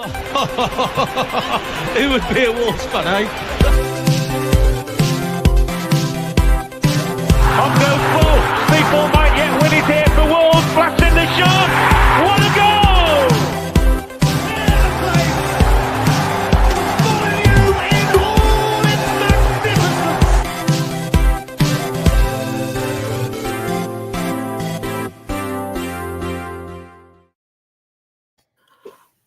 Who would be a Wolves fan, eh? On goes Paul. People might yet win it here for Wolves. Flash in the shot. What a goal!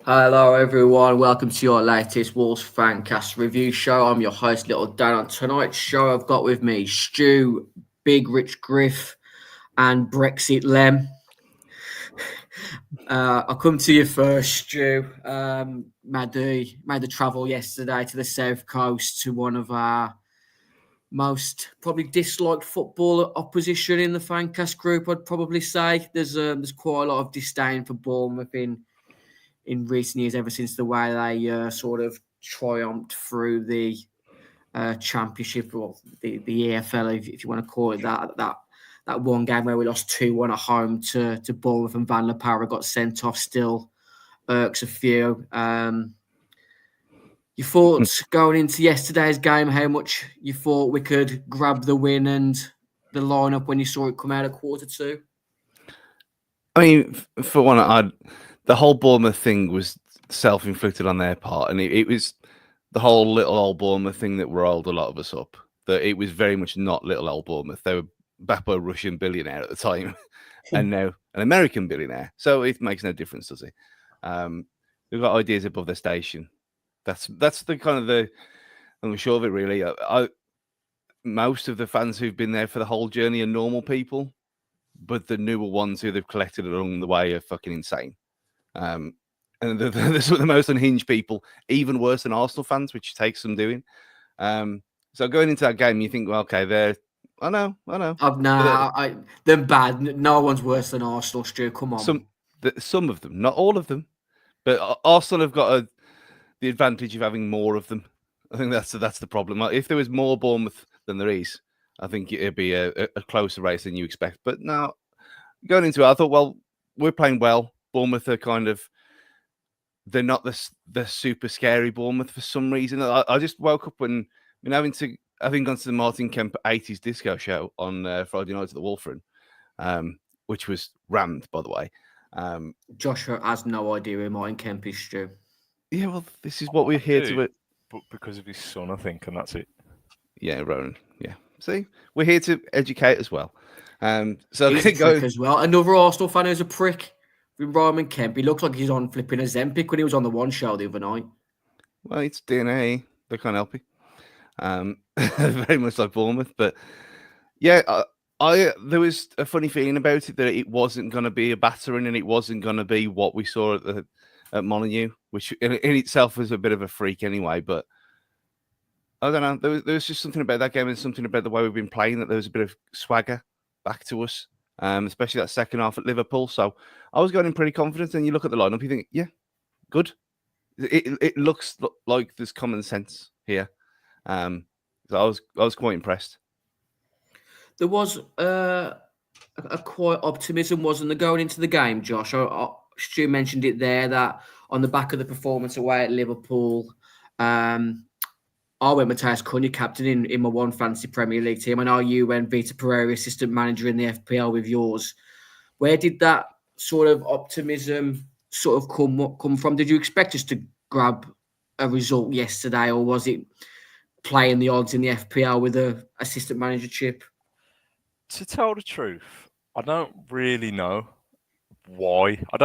Hello everyone, welcome to your latest Wolves Fancast review show. I'm your host, Little Dan. On tonight's show, I've got with me Stu, Big Rich Griff, and Brexit Lem. I'll come to you first, Stu. Made the travel yesterday to the South Coast to one of our most probably disliked football opposition in the Fancast group. I'd probably say there's quite a lot of disdain for Bournemouth in recent years, ever since the way they sort of triumphed through the Championship, or the EFL, if you want to call it that one game where we lost 2-1 at home to Bournemouth and Van La Parra got sent off, still irks a few. Your thoughts going into yesterday's game, how much you thought we could grab the win and the lineup when you saw it come out at 2:15? I mean, for one, the whole Bournemouth thing was self-inflicted on their part, and it was the whole little old Bournemouth thing that rolled a lot of us up. That it was very much not little old Bournemouth. They were backed by a Russian billionaire at the time, and now an American billionaire. So it makes no difference, does it? They've got ideas above their station. That's the kind of the I'm sure of it, really. Most of the fans who've been there for the whole journey are normal people, but the newer ones who they've collected along the way are fucking insane. And they're some of the most unhinged people, even worse than Arsenal fans, which takes some doing. So going into that game, you think, well, okay, I know. They're bad. No one's worse than Arsenal, Stu. Come on. Some of them, not all of them, but Arsenal have got the advantage of having more of them. I think that's the problem. If there was more Bournemouth than there is, I think it'd be a closer race than you expect. But now, going into it, I thought, well, we're playing well. Bournemouth are they're not the super scary Bournemouth for some reason. I just woke up having gone to the Martin Kemp 80s disco show on Friday night at the Wolf Run, which was rammed, by the way. Joshua has no idea who Martin Kemp is, Stu. Yeah, well, this is what we're here to... But because of his son, I think, and that's it. Yeah, Ronan. Yeah. See, we're here to educate as well. So he's a prick as well. Another Arsenal fan who's a prick. Roman Kemp. He looks like he's on flipping a Zempic when he was on the One show the other night. Well, it's DNA. They can't help it. Very much like Bournemouth, but yeah, there was a funny feeling about it that it wasn't going to be a battering and it wasn't going to be what we saw at Molineux, which in itself was a bit of a freak anyway. But I don't know. There was just something about that game and something about the way we've been playing that there was a bit of swagger back to us, especially that second half at Liverpool. So I was going in pretty confident. And you look at the lineup, you think, yeah, good. It looks like there's common sense here. So I was quite impressed. There was a quiet optimism, wasn't there, going into the game, Josh? Stu mentioned it there, that on the back of the performance away at Liverpool, I went Matheus Cunha captain in my one fantasy Premier League team. I know you went Vita Pereira assistant manager in the FPL with yours. Where did that sort of optimism sort of come from? Did you expect us to grab a result yesterday, or was it playing the odds in the FPL with a assistant manager chip? To tell the truth, I don't really know why. I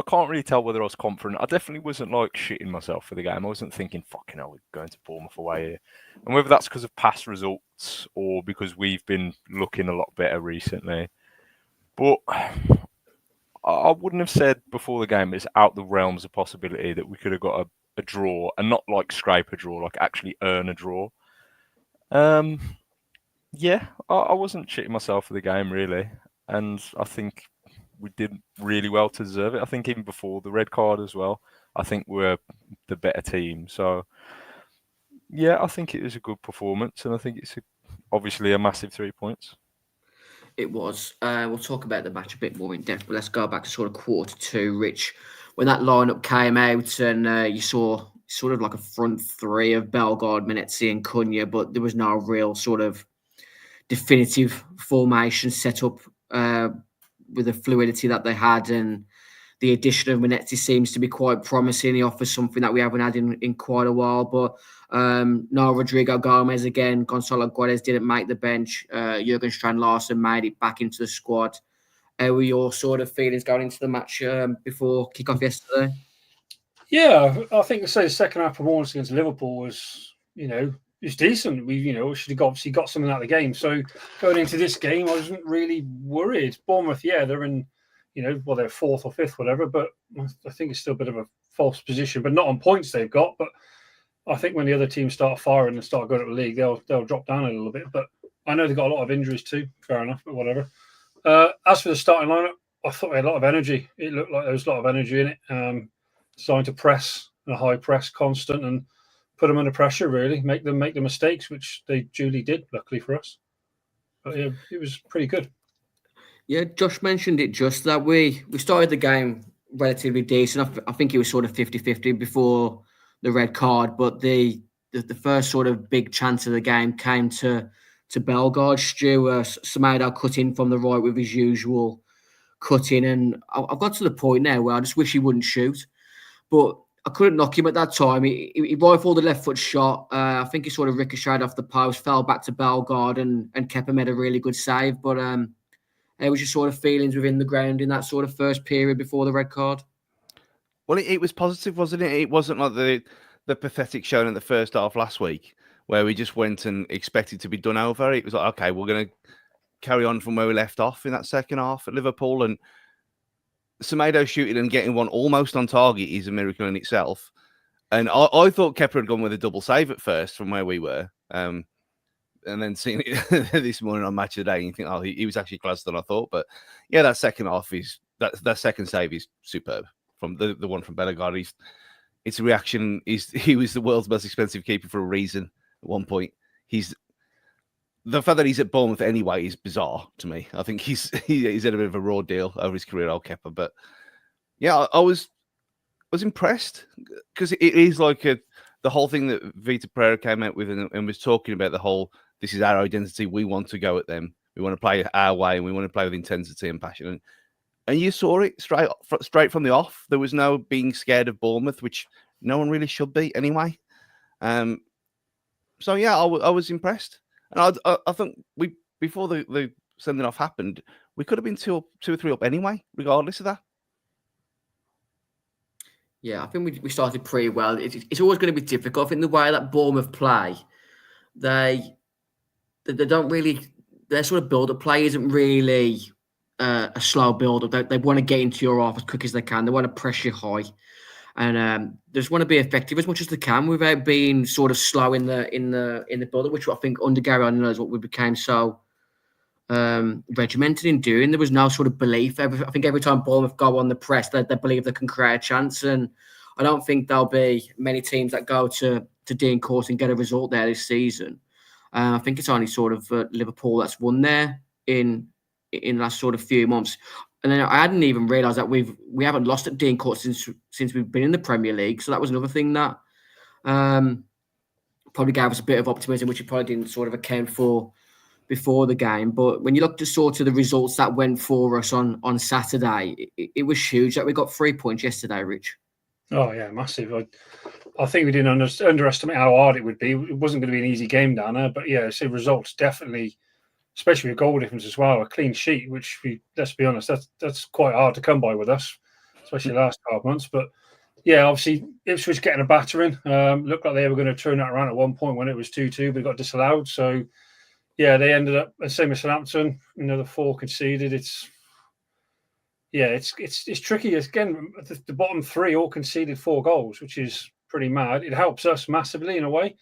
can't really tell whether I was confident. I definitely wasn't like shitting myself for the game. I wasn't thinking, fucking hell, we're going to Bournemouth away here. And whether that's because of past results or because we've been looking a lot better recently. But I wouldn't have said before the game it's out the realms of possibility that we could have got a draw, and not like scrape a draw, like actually earn a draw. Yeah, I wasn't shitting myself for the game, really. And I think we did really well to deserve it. I think even before the red card as well, I think we're the better team. So, yeah, I think it was a good performance, and I think it's obviously a massive 3 points. It was. We'll talk about the match a bit more in depth, but let's go back to sort of quarter two, Rich. When that lineup came out and you saw sort of like a front three of Bellegarde, Menezes and Cunha, but there was no real sort of definitive formation set up with the fluidity that they had, and the addition of Menezes seems to be quite promising. He offers something that we haven't had in quite a while. But no, Rodrigo Gomez again, Gonzalo Guedes didn't make the bench. Jurgen Strand-Larsen made it back into the squad. How were your sort of feelings going into the match before kickoff yesterday? Yeah, I think to say the second half performance against Liverpool was, it's decent. We, should have obviously got something out of the game. So going into this game, I wasn't really worried. Bournemouth, they're in, they're fourth or fifth, whatever. But I think it's still a bit of a false position, but not on points they've got. But I think when the other teams start firing and start going up the league, they'll drop down a little bit. But I know they've got a lot of injuries too. Fair enough, but whatever. As for the starting lineup, I thought they had a lot of energy. It looked like there was a lot of energy in it. Designed to press, a high press, constant, and put them under pressure, really, make them make the mistakes, which they duly did, luckily for us. But yeah, it was pretty good. Yeah, Josh mentioned it just that we started the game relatively decent. I think it was sort of 50-50 before the red card, but the first sort of big chance of the game came to Bellegarde. Stu Semedo cut in from the right with his usual cut in, and I've got to the point now where I just wish he wouldn't shoot. But I couldn't knock him at that time. He rifled the left foot shot. I think he sort of ricocheted off the post, fell back to Bellegarde, and Kepa made a really good save. But it was just sort of feelings within the ground in that sort of first period before the red card. Well, it was positive, wasn't it? It wasn't like the pathetic showing in the first half last week where we just went and expected to be done over. It was like, okay, we're going to carry on from where we left off in that second half at Liverpool, and Semedo shooting and getting one almost on target is a miracle in itself. And I thought Kepa had gone with a double save at first from where we were. And then seeing it this morning on Match of the Day, you think, oh, he was actually closer than I thought. But yeah, that second half that second save is superb from the one from Bellegarde. It's a reaction. He was the world's most expensive keeper for a reason at one point. The fact that he's at Bournemouth anyway is bizarre to me. I think he's had a bit of a raw deal over his career, old Kepa. But yeah, I was impressed because it is like the whole thing that Vita Pereira came out with and was talking about the whole, this is our identity. We want to go at them. We want to play our way and we want to play with intensity and passion. And you saw it straight from the off. There was no being scared of Bournemouth, which no one really should be anyway. So yeah, I was impressed. And I think before the sending off happened, we could have been two or three up anyway, regardless of that. Yeah, I think we started pretty well. It's always going to be difficult. I think the way that Bournemouth play, they don't really, their sort of build-up play isn't really a slow build-up. They want to get into your half as quick as they can. They want to press you high. And they just want to be effective as much as they can without being sort of slow in the build-up, which I think under Gary O'Neill is what we became so regimented in doing. There was no sort of belief. I think every time Bournemouth go on the press, they believe they can create a chance. And I don't think there'll be many teams that go to Dean Court and get a result there this season. I think it's only sort of Liverpool that's won there in the last sort of few months. And then I hadn't even realised that we haven't lost at Dean Court since we've been in the Premier League. So that was another thing that probably gave us a bit of optimism, which we probably didn't sort of account for before the game. But when you look to sort of the results that went for us on Saturday, it was huge that we got 3 points yesterday, Rich. Oh, yeah, massive. I think we didn't underestimate how hard it would be. It wasn't going to be an easy game down there. But yeah, so results definitely, especially with goal difference as well, a clean sheet, which let's be honest, that's quite hard to come by with us, especially the last 12 months. But yeah, obviously Ipswich getting a battering. Looked like they were going to turn that around at one point when it was 2-2, but got disallowed. So yeah, they ended up the same as Southampton, another 4 conceded. It's tricky. Again, the bottom 3 all conceded 4 goals, which is pretty mad. It helps us massively in a way.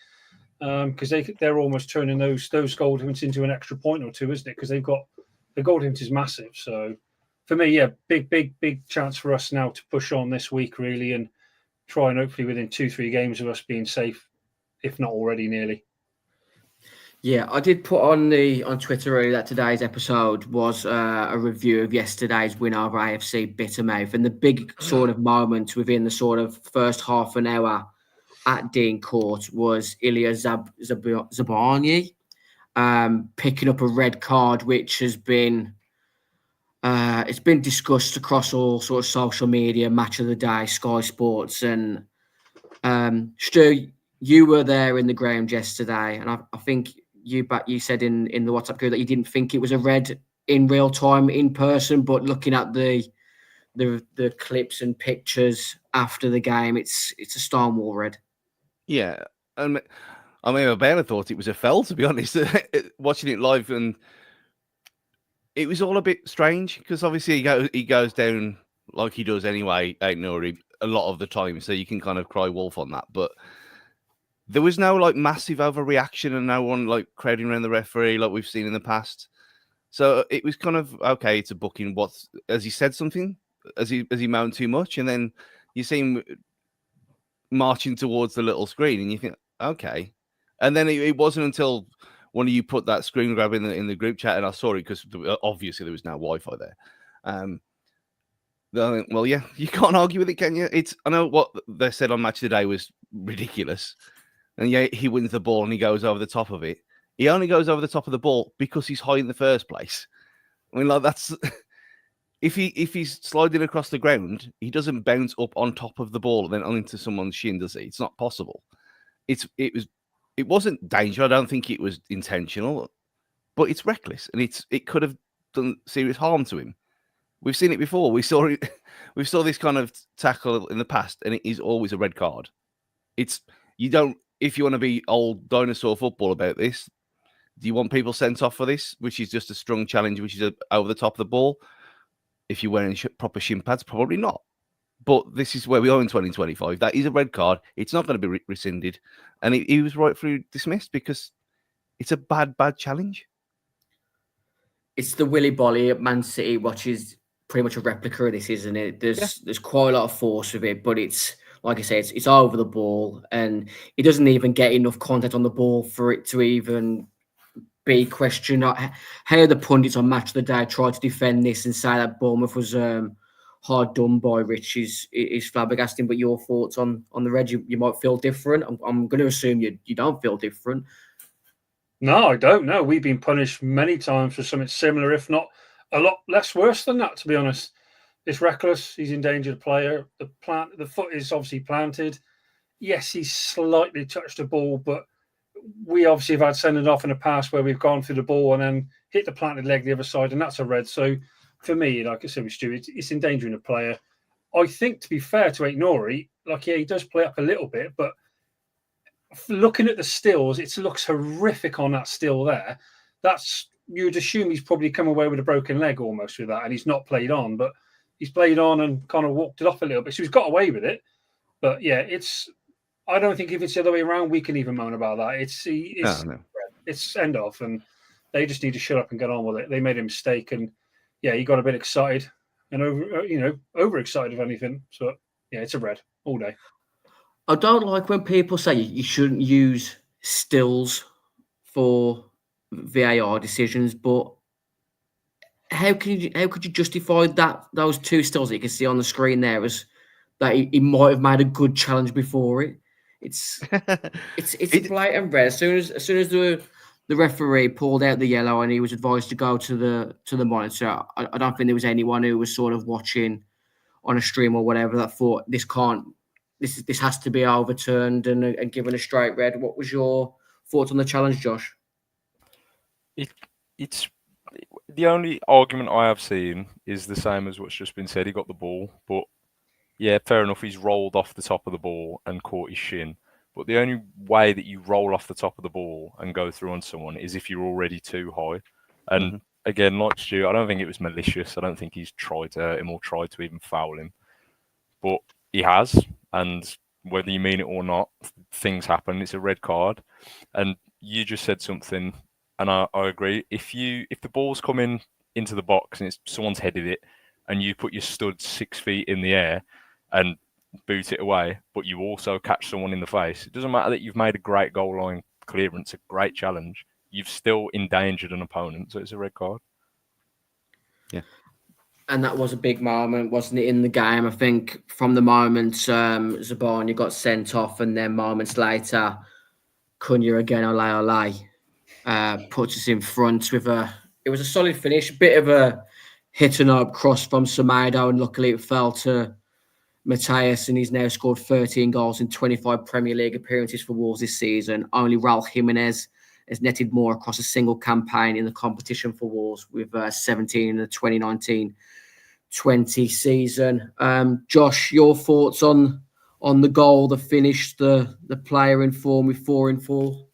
Because they're almost turning those goal difference into an extra point or two, isn't it? Because they've got the goal difference is massive. So for me, yeah, big chance for us now to push on this week really and try and hopefully within 2-3 games of us being safe, if not already nearly. Yeah, I did put on Twitter earlier that today's episode was a review of yesterday's win over AFC Bittermouth, and the big sort of moment within the sort of first half an hour at Dean Court was Ilya Zabani picking up a red card, which has been it's been discussed across all sort of social media, Match of the Day, Sky Sports, and Stu, you were there in the ground yesterday, and I think you said in the WhatsApp group that you didn't think it was a red in real time in person, but looking at the clips and pictures after the game, it's a Stonewall red. Yeah, I mean, I barely thought it was a foul, to be honest. Watching it live, and it was all a bit strange because obviously he goes down like he does anyway, Nuri, a lot of the time, so you can kind of cry wolf on that. But there was no like massive overreaction and no one like crowding around the referee like we've seen in the past. So it was kind of okay. It's a booking. Has he said something? Has he moaned too much? And then you see him marching towards the little screen, and you think, okay. And then it wasn't until one of you put that screen grab in the group chat, and I saw it because obviously there was no Wi-Fi there. Well, yeah, you can't argue with it, can you? I know what they said on Match of the Day was ridiculous, and yeah, he wins the ball and he goes over the top of it. He only goes over the top of the ball because he's high in the first place. I mean, like that's if he's sliding across the ground, he doesn't bounce up on top of the ball and then onto someone's shin, does he? It's not possible. It wasn't danger. I don't think it was intentional, but it's reckless and it could have done serious harm to him. We've seen it before. We saw this kind of tackle in the past, and it is always a red card. If you want to be old dinosaur football about this, do you want people sent off for this, which is just a strong challenge, which is over the top of the ball? If you're wearing proper shin pads, probably not. But this is where we are in 2025. That is a red card. It's not going to be rescinded. And he was rightfully dismissed because it's a bad challenge. It's the Willy Bolly at Man City, which is pretty much a replica of this, isn't it? There's quite a lot of force with it, but it's, like I say, it's over the ball, and it doesn't even get enough contact on the ball for it to even be questioned. How the pundits on Match of the Day tried to defend this and say that Bournemouth was hard done by, Rich, is flabbergasting. But your thoughts on the red? You might feel different. I'm going to assume you don't feel different. No, I don't know. We've been punished many times for something similar, if not a lot less worse than that, to be honest. It's reckless. He's endangered player. The foot is obviously planted. Yes, he's slightly touched the ball, but we obviously have had sending off in the past where we've gone through the ball and then hit the planted leg the other side, and that's a red. So for me, like I said with Stu, it's endangering a player. I think, to be fair to Nori, he does play up a little bit, but looking at the stills, it looks horrific on that still there. You'd assume he's probably come away with a broken leg almost with that, and he's not played on, but he's played on and kind of walked it off a little bit. So he's got away with it. But yeah, I don't think if it's the other way around, we can even moan about that. It's end off, and they just need to shut up and get on with it. They made a mistake, and yeah, he got a bit excited and overexcited if anything. So yeah, it's a red all day. I don't like when people say you shouldn't use stills for VAR decisions, but how could you justify those two stills that you can see on the screen there as that he might have made a good challenge before it? It's blatant red. As soon as the referee pulled out the yellow and he was advised to go to the monitor, I don't think there was anyone who was sort of watching on a stream or whatever that thought this has to be overturned and given a straight red. What was your thoughts on the challenge, Josh? It's the only argument I have seen is the same as what's just been said. He got the ball, but yeah, fair enough. He's rolled off the top of the ball and caught his shin. But the only way that you roll off the top of the ball and go through on someone is if you're already too high. And again, like Stu, I don't think it was malicious. I don't think he's tried to hurt him or tried to even foul him. But he has, and whether you mean it or not, things happen. It's a red card. And you just said something, and I agree. If the ball's coming into the box and someone's headed it, and you put your stud 6 feet in the air and boot it away, but you also catch someone in the face, it doesn't matter that you've made a great goal line clearance, a great challenge. you've still endangered an opponent, so it's a red card. Yeah. And that was a big moment, wasn't it, in the game? I think from the moment Zabani got sent off, and then moments later, Cunha again, ole, puts us in front with it was a solid finish, a bit of a hit and up cross from Semedo, and luckily it fell to Mateus, and he's now scored 13 goals in 25 Premier League appearances for Wolves this season. Only Raul Jimenez has netted more across a single campaign in the competition for Wolves, with 17 in the 2019-20 season. Josh, your thoughts on the goal that finished the player in form with 4 in 4?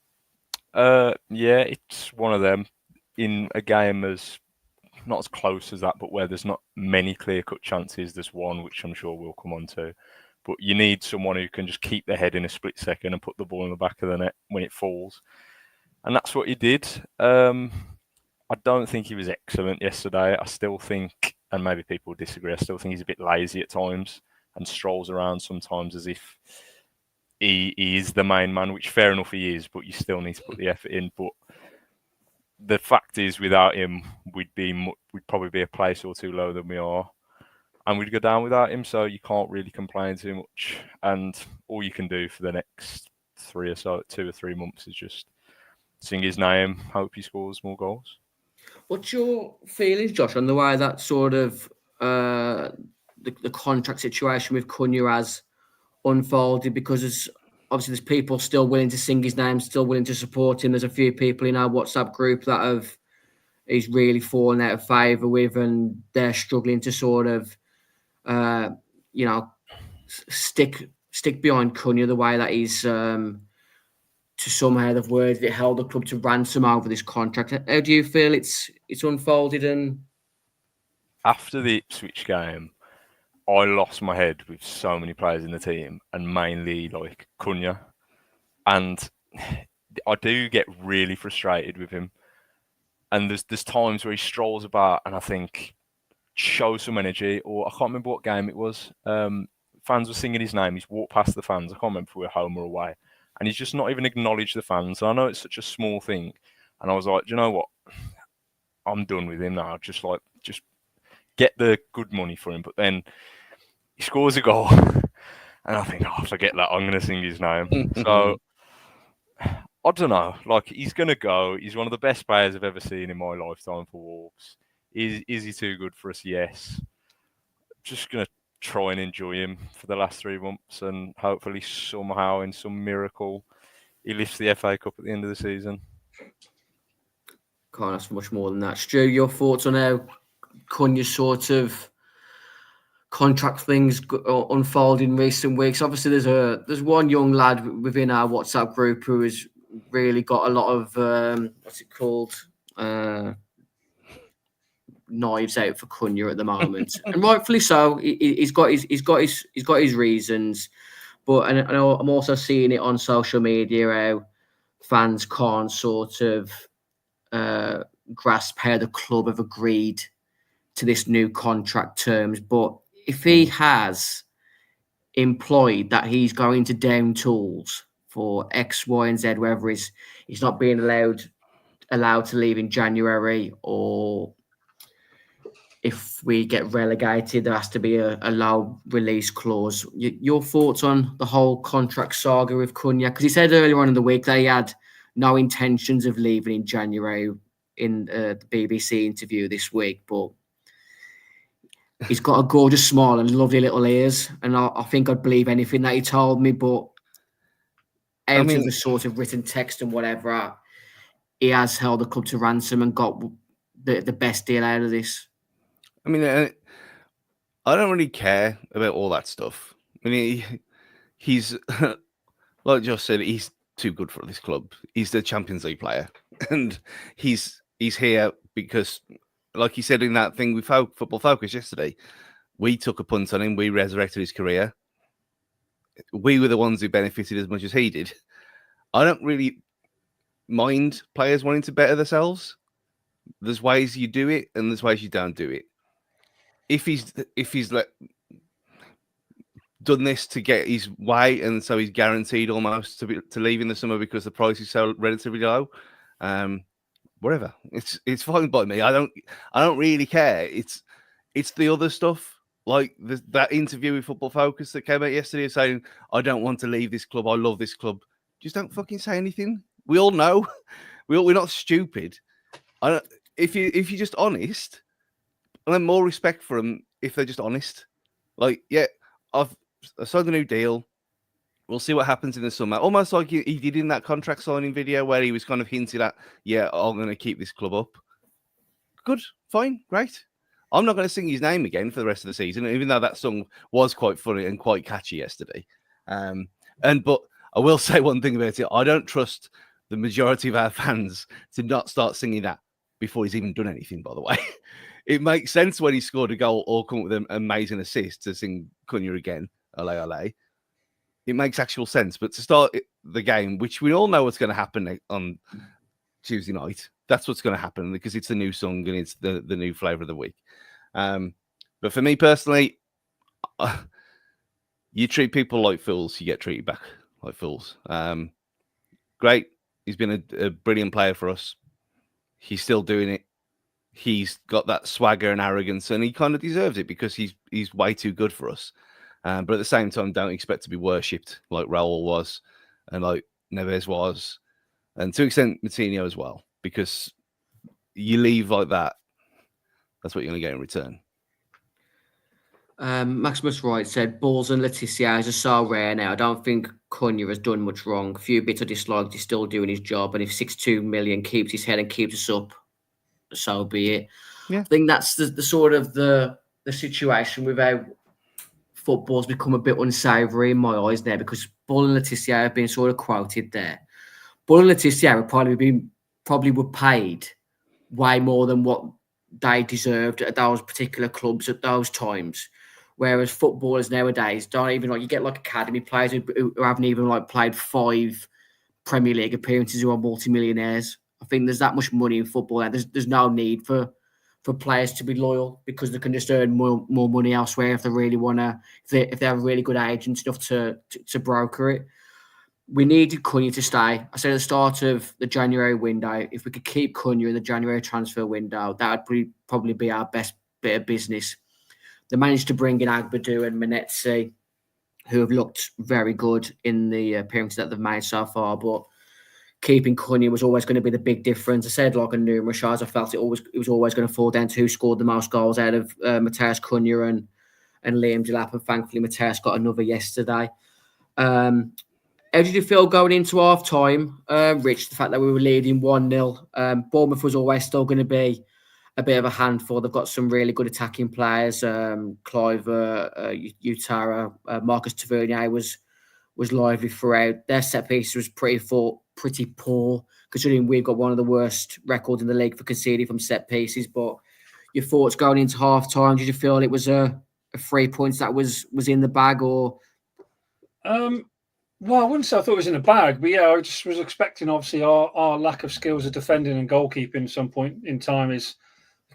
Yeah, it's one of them in a game as not as close as that, but where there's not many clear-cut chances. There's one which I'm sure we'll come on to, but you need someone who can just keep their head in a split second and put the ball in the back of the net when it falls, and that's what he did. I don't think he was excellent yesterday. I still think, and maybe people disagree, I still think he's a bit lazy at times and strolls around sometimes as if he is the main man, which fair enough he is, but you still need to put the effort in. But the fact is, without him, we'd probably be a place or two lower than we are, and we'd go down without him. So you can't really complain too much. And all you can do for the next 2 or 3 months is just sing his name, hope he scores more goals. What's your feelings, Josh, on the way that sort of the contract situation with Cunha has unfolded? Because obviously there's people still willing to sing his name, still willing to support him. There's a few people in our WhatsApp group that he's really fallen out of favour with, and they're struggling to sort of stick behind Cunha the way that he's to somehow they've worded it, held the club to ransom over this contract. How do you feel it's unfolded? And after the Ipswich game, I lost my head with so many players in the team, and mainly like Cunha. And I do get really frustrated with him. And there's times where he strolls about, and I think, show some energy. Or I can't remember what game it was. Fans were singing his name. He's walked past the fans. I can't remember if we were home or away. And he's just not even acknowledged the fans. I know it's such a small thing. And I was like, do you know what? I'm done with him now. Just get the good money for him. But then he scores a goal. And I think, forget that. I'm going to sing his name. So, I don't know. Like, he's going to go. He's one of the best players I've ever seen in my lifetime for Wolves. Is he too good for us? Yes. Just going to try and enjoy him for the last 3 months, and hopefully somehow in some miracle he lifts the FA Cup at the end of the season. Can't ask for much more than that. Stu, your thoughts on how Cunha's sort of contract things unfold in recent weeks? Obviously there's one young lad within our WhatsApp group who has really got a lot of what's it called, knives out for Cunha at the moment, and rightfully so. He's got his reasons, but and I'm also seeing it on social media how fans can't sort of grasp how the club have agreed to this new contract terms. But if he has employed that he's going to down tools for X, Y, and Z, whether he's not being allowed to leave in January, or if we get relegated, there has to be a low release clause. Your thoughts on the whole contract saga with Cunha? Because he said earlier on in the week that he had no intentions of leaving in January in the BBC interview this week, but he's got a gorgeous smile and lovely little ears, and I think I'd believe anything that he told me. But out of the sort of written text and whatever, he has held the club to ransom and got the best deal out of this. I mean, I don't really care about all that stuff. I mean, he's like Josh said, he's too good for this club. He's the Champions League player, and he's here because, like he said in that thing with Football Focus yesterday, we took a punt on him. We resurrected his career. We were the ones who benefited as much as he did. I don't really mind players wanting to better themselves. There's ways you do it, and there's ways you don't do it. If he's done this to get his way, and so he's guaranteed almost to leave in the summer because the price is so relatively low, whatever. It's fine by me. I don't really care. It's the other stuff, like that interview with Football Focus that came out yesterday saying, I don't want to leave this club. I love this club. Just don't fucking say anything. We all know. We're not stupid. If you're just honest, and then more respect for them if they're just honest. Like, yeah, I signed a new deal. We'll see what happens in the summer. Almost like he did in that contract signing video where he was kind of hinted at, yeah, I'm going to keep this club up. Good, fine, great. I'm not going to sing his name again for the rest of the season, even though that song was quite funny and quite catchy yesterday. But I will say one thing about it. I don't trust the majority of our fans to not start singing that before he's even done anything, by the way. It makes sense when he scored a goal or come up with an amazing assist to sing Cunha again, ole ole. It makes actual sense. But to start the game, which we all know what's going to happen on Tuesday night, that's what's going to happen because it's the new song and it's the new flavour of the week. But for me personally, you treat people like fools, you get treated back like fools. Great. He's been a brilliant player for us. He's still doing it. He's got that swagger and arrogance, and he kind of deserves it because he's way too good for us. But at the same time, don't expect to be worshipped like Raul was and like Neves was, and to an extent Moutinho as well, because you leave like that, that's what you're going to get in return. Maximus Wright said, Balls and Laetitia are so rare now. I don't think Cunha has done much wrong. A few bits of dislike, he's still doing his job. And if 62 million keeps his head and keeps us up, so be it. Yeah. I think that's the sort of the situation with how football's become a bit unsavoury in my eyes now, because Bull and Laetitia have been sort of quoted there. Bull and Laetitia would probably were paid way more than what they deserved at those particular clubs at those times. Whereas footballers nowadays don't even you get academy players who haven't even played 5 Premier League appearances who are multimillionaires. I think there's that much money in football, and there's no need for players to be loyal because they can just earn more money elsewhere if they really want to. If they have really good agents enough to broker it. We needed Cunha to stay. I said at the start of the January window, if we could keep Cunha in the January transfer window, that would probably be our best bit of business. They managed to bring in Agbadou and Manetzi, who have looked very good in the appearances that they've made so far, but keeping Cunha was always going to be the big difference. I said on numerous shows, I felt it was always going to fall down to who scored the most goals out of Matheus Cunha and Liam Delap, and thankfully Matheus got another yesterday. How did you feel going into half time, Rich? The fact that we were leading 1-0. Bournemouth was always still going to be a bit of a handful. They've got some really good attacking players. Clive, Utara, Marcus Tavernier was lively throughout. Their set piece was pretty poor, considering we've got one of the worst records in the league for conceding from set pieces. But your thoughts going into half time? Did you feel it was a 3 points that was in the bag, or? Well, I wouldn't say I thought it was in the bag, but yeah, I just was expecting, obviously, our lack of skills of defending and goalkeeping at some point in time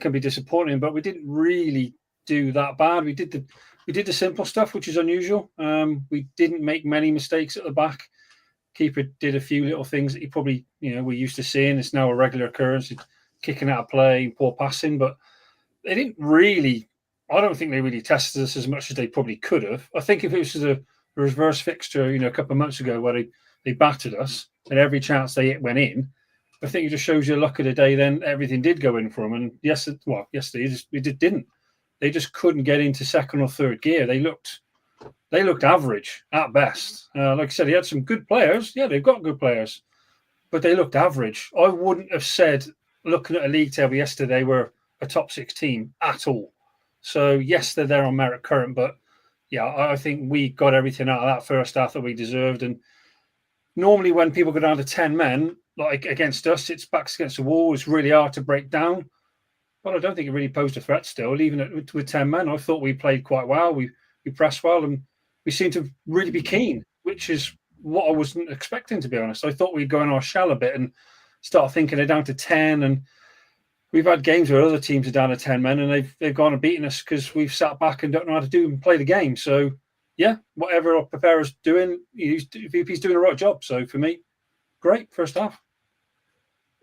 can be disappointing, but we didn't really do that bad. We did the simple stuff, which is unusual. We didn't make many mistakes at the back. Keeper did a few little things that he probably, we're used to seeing. It's now a regular occurrence, kicking out of play, poor passing, but they didn't really, I don't think they really tested us as much as they probably could have. I think if it was a reverse fixture, a couple of months ago where they battered us and every chance they went in, I think it just shows you luck of the day. Then everything did go in for them, and yesterday it didn't. They just couldn't get into second or third gear. They looked average at best. Like I said, he had some good players. Yeah, they've got good players, but they looked average. I wouldn't have said, looking at a league table yesterday, we're a top 6 team at all. So yes, they're there on merit current, but yeah, I think we got everything out of that first half that we deserved. And normally when people go down to 10 men, like against us, it's backs against the wall. It's really hard to break down. But I don't think it really posed a threat still, even with 10 men. I thought we played quite well. We pressed well, and we seemed to really be keen, which is what I wasn't expecting, to be honest. I thought we'd go in our shell a bit and start thinking they're down to 10. And we've had games where other teams are down to 10 men and they've gone and beaten us because we've sat back and don't know how to do and play the game. So, yeah, whatever our preparer's doing, VP's doing the right job. So, for me, great first half.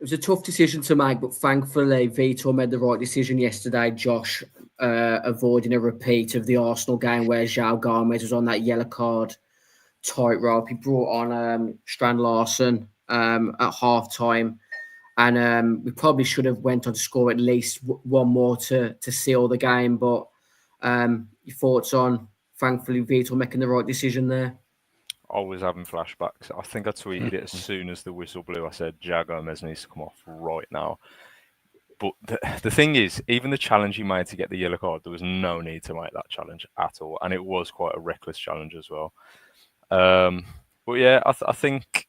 was a tough decision to make, but thankfully Vitor made the right decision yesterday, Josh, avoiding a repeat of the Arsenal game where João Gomez was on that yellow card tightrope. He brought on Strand Larson at half-time, and we probably should have went on to score at least one more to seal the game, but your thoughts on, thankfully, Vitor making the right decision there? Always having flashbacks. I think I tweeted it as soon as the whistle blew. I said, João Gomez needs to come off right now. But the thing is, even the challenge he made to get the yellow card, there was no need to make that challenge at all. And it was quite a reckless challenge as well. But yeah, I think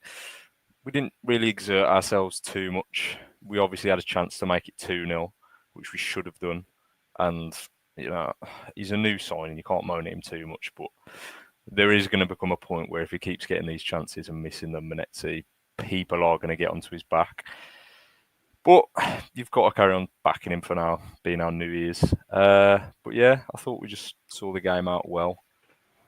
we didn't really exert ourselves too much. We obviously had a chance to make it 2-0, which we should have done. And, you know, he's a new signing. You can't moan at him too much, but there is going to become a point where if he keeps getting these chances and missing them, Menezes, people are going to get onto his back. But you've got to carry on backing him for now, being our new ears. But yeah, I thought we just saw the game out well.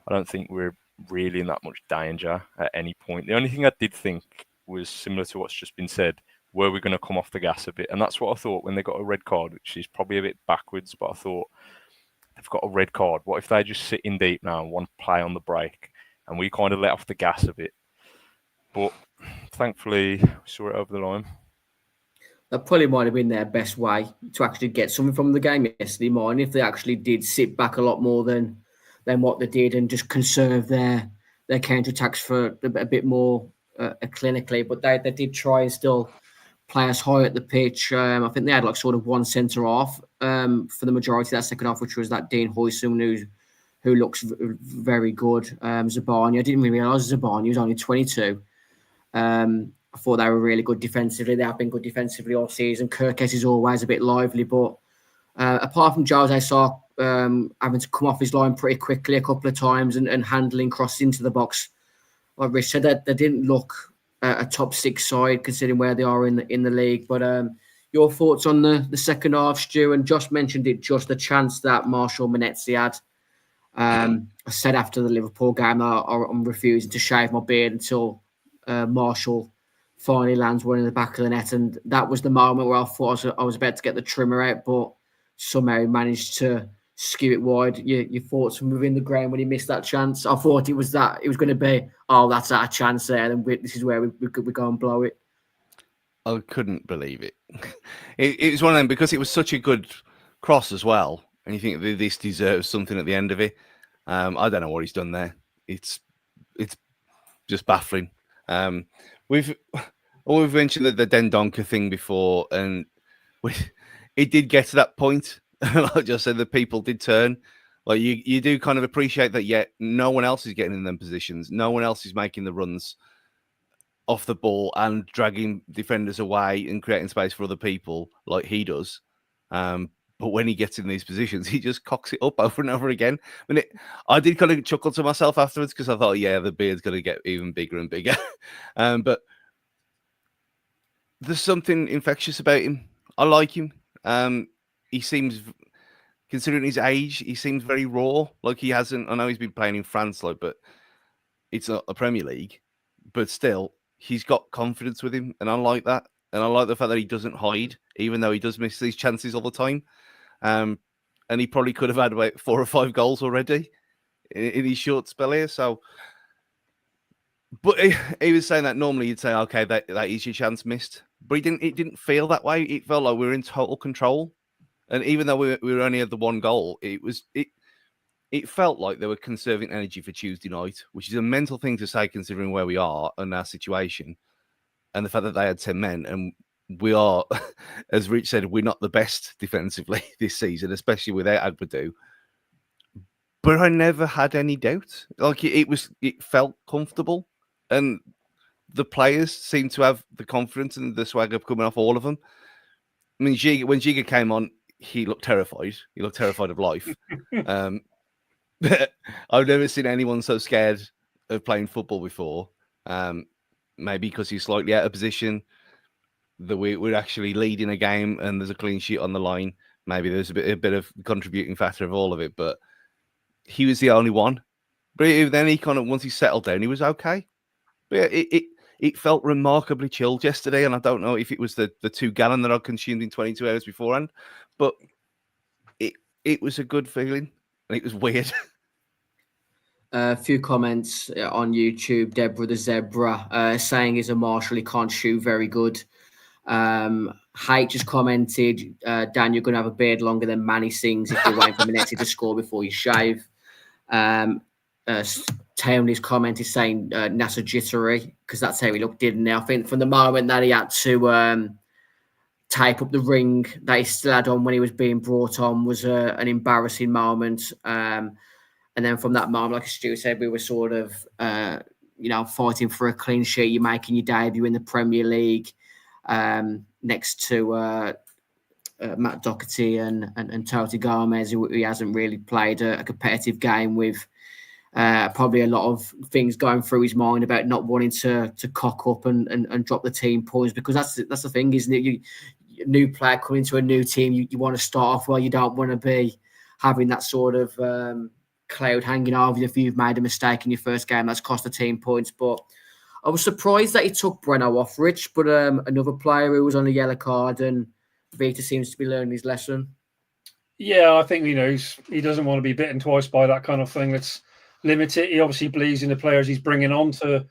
I don't think we're really in that much danger at any point. The only thing I did think was similar to what's just been said, were we going to come off the gas a bit? And that's what I thought when they got a red card, which is probably a bit backwards, but I thought, they've got a red card. What if they just sit in deep now and want to play on the break and we kind of let off the gas a bit? But thankfully, we saw it over the line. That probably might have been their best way to actually get something from the game yesterday morning if they actually did sit back a lot more than what they did and just conserve their counter-attacks for a bit more clinically. But they did try and still play us high at the pitch. I think they had like sort of one centre-half for the majority of that second half, which was that Dean Huijsen, who looks very good. Zabani, I didn't really realise Zabani was only 22. I thought they were really good defensively. They have been good defensively all season. Kirkes is always a bit lively, but apart from Jose Sarr having to come off his line pretty quickly a couple of times and handling crosses into the box, like Rich said, they didn't look a top six side considering where they are in the league. But your thoughts on the second half, Stu? And Josh mentioned it, just the chance that Marshall Menezes had. I said after the Liverpool game, I'm refusing to shave my beard until Marshall finally lands one in the back of the net, and that was the moment where I thought I was about to get the trimmer out, but somehow he managed to skew it wide. Your thoughts from within the ground when he missed that chance? I thought it was going to be, oh, that's our chance there, and this is where we go and blow it. I couldn't believe it. It was one of them because it was such a good cross as well, and you think this deserves something at the end of it. I don't know what he's done there. It's just baffling. We've mentioned the Dendoncker thing before, and it did get to that point. Like I just said, the people did turn. Like you do kind of appreciate that. Yet no one else is getting in them positions. No one else is making the runs off the ball and dragging defenders away and creating space for other people like he does. But when he gets in these positions, he just cocks it up over and over again. I did kind of chuckle to myself afterwards because I thought, yeah, the beard's going to get even bigger and bigger. But there's something infectious about him. I like him. He seems, considering his age, he seems very raw. Like he hasn't, I know he's been playing in France, but it's not a Premier League. But still, he's got confidence with him. And I like that. And I like the fact that he doesn't hide, even though he does miss these chances all the time. And he probably could have had about 4 or 5 goals already in his short spell here. So, but he was saying that normally you'd say, okay, that is your chance missed. But it didn't feel that way. It felt like we were in total control. And even though we were only had the 1 goal, it felt like they were conserving energy for Tuesday night, which is a mental thing to say considering where we are and our situation. And the fact that they had 10 men, and we are, as Rich said, we're not the best defensively this season, especially without Agbadou. But I never had any doubt. Like it felt comfortable, and the players seemed to have the confidence and the swagger coming off all of them. I mean, when Giga came on, he looked terrified. He looked terrified of life. I've never seen anyone so scared of playing football before. Maybe because he's slightly out of position, that we're actually leading a game and there's a clean sheet on the line. Maybe there's a bit of contributing factor of all of it, but he was the only one. But then he kind of, once he settled down, he was okay. But it felt remarkably chilled yesterday, and I don't know if it was the 2 gallon that I consumed in 22 hours beforehand, but it was a good feeling, and it was weird. A few comments on YouTube. Deborah the Zebra saying he's a marshal, he can't shoot very good. Hate just commented, Dan, you're going to have a beard longer than Manny Sings if you're waiting for Minetti to score before you shave. Tony's comment is saying NASA jittery, because that's how he looked, didn't he? I think from the moment that he had to tape up the ring that he still had on when he was being brought on was an embarrassing moment. And then from that moment, like Stu said, we were sort of, fighting for a clean sheet. You're making your debut in the Premier League next to Matt Doherty and Toti Gomez, who he hasn't really played a competitive game with. Probably a lot of things going through his mind about not wanting to cock up and drop the team points, because that's the thing, isn't it? You new player coming to a new team, you want to start off well. You don't want to be having that sort of cloud hanging over you if you've made a mistake in your first game that's cost the team points. But I was surprised that he took Breno off, Rich, but another player who was on a yellow card, and Vita seems to be learning his lesson. Yeah, I think he doesn't want to be bitten twice by that kind of thing. Let's limit it. He obviously believes in the players he's bringing on to,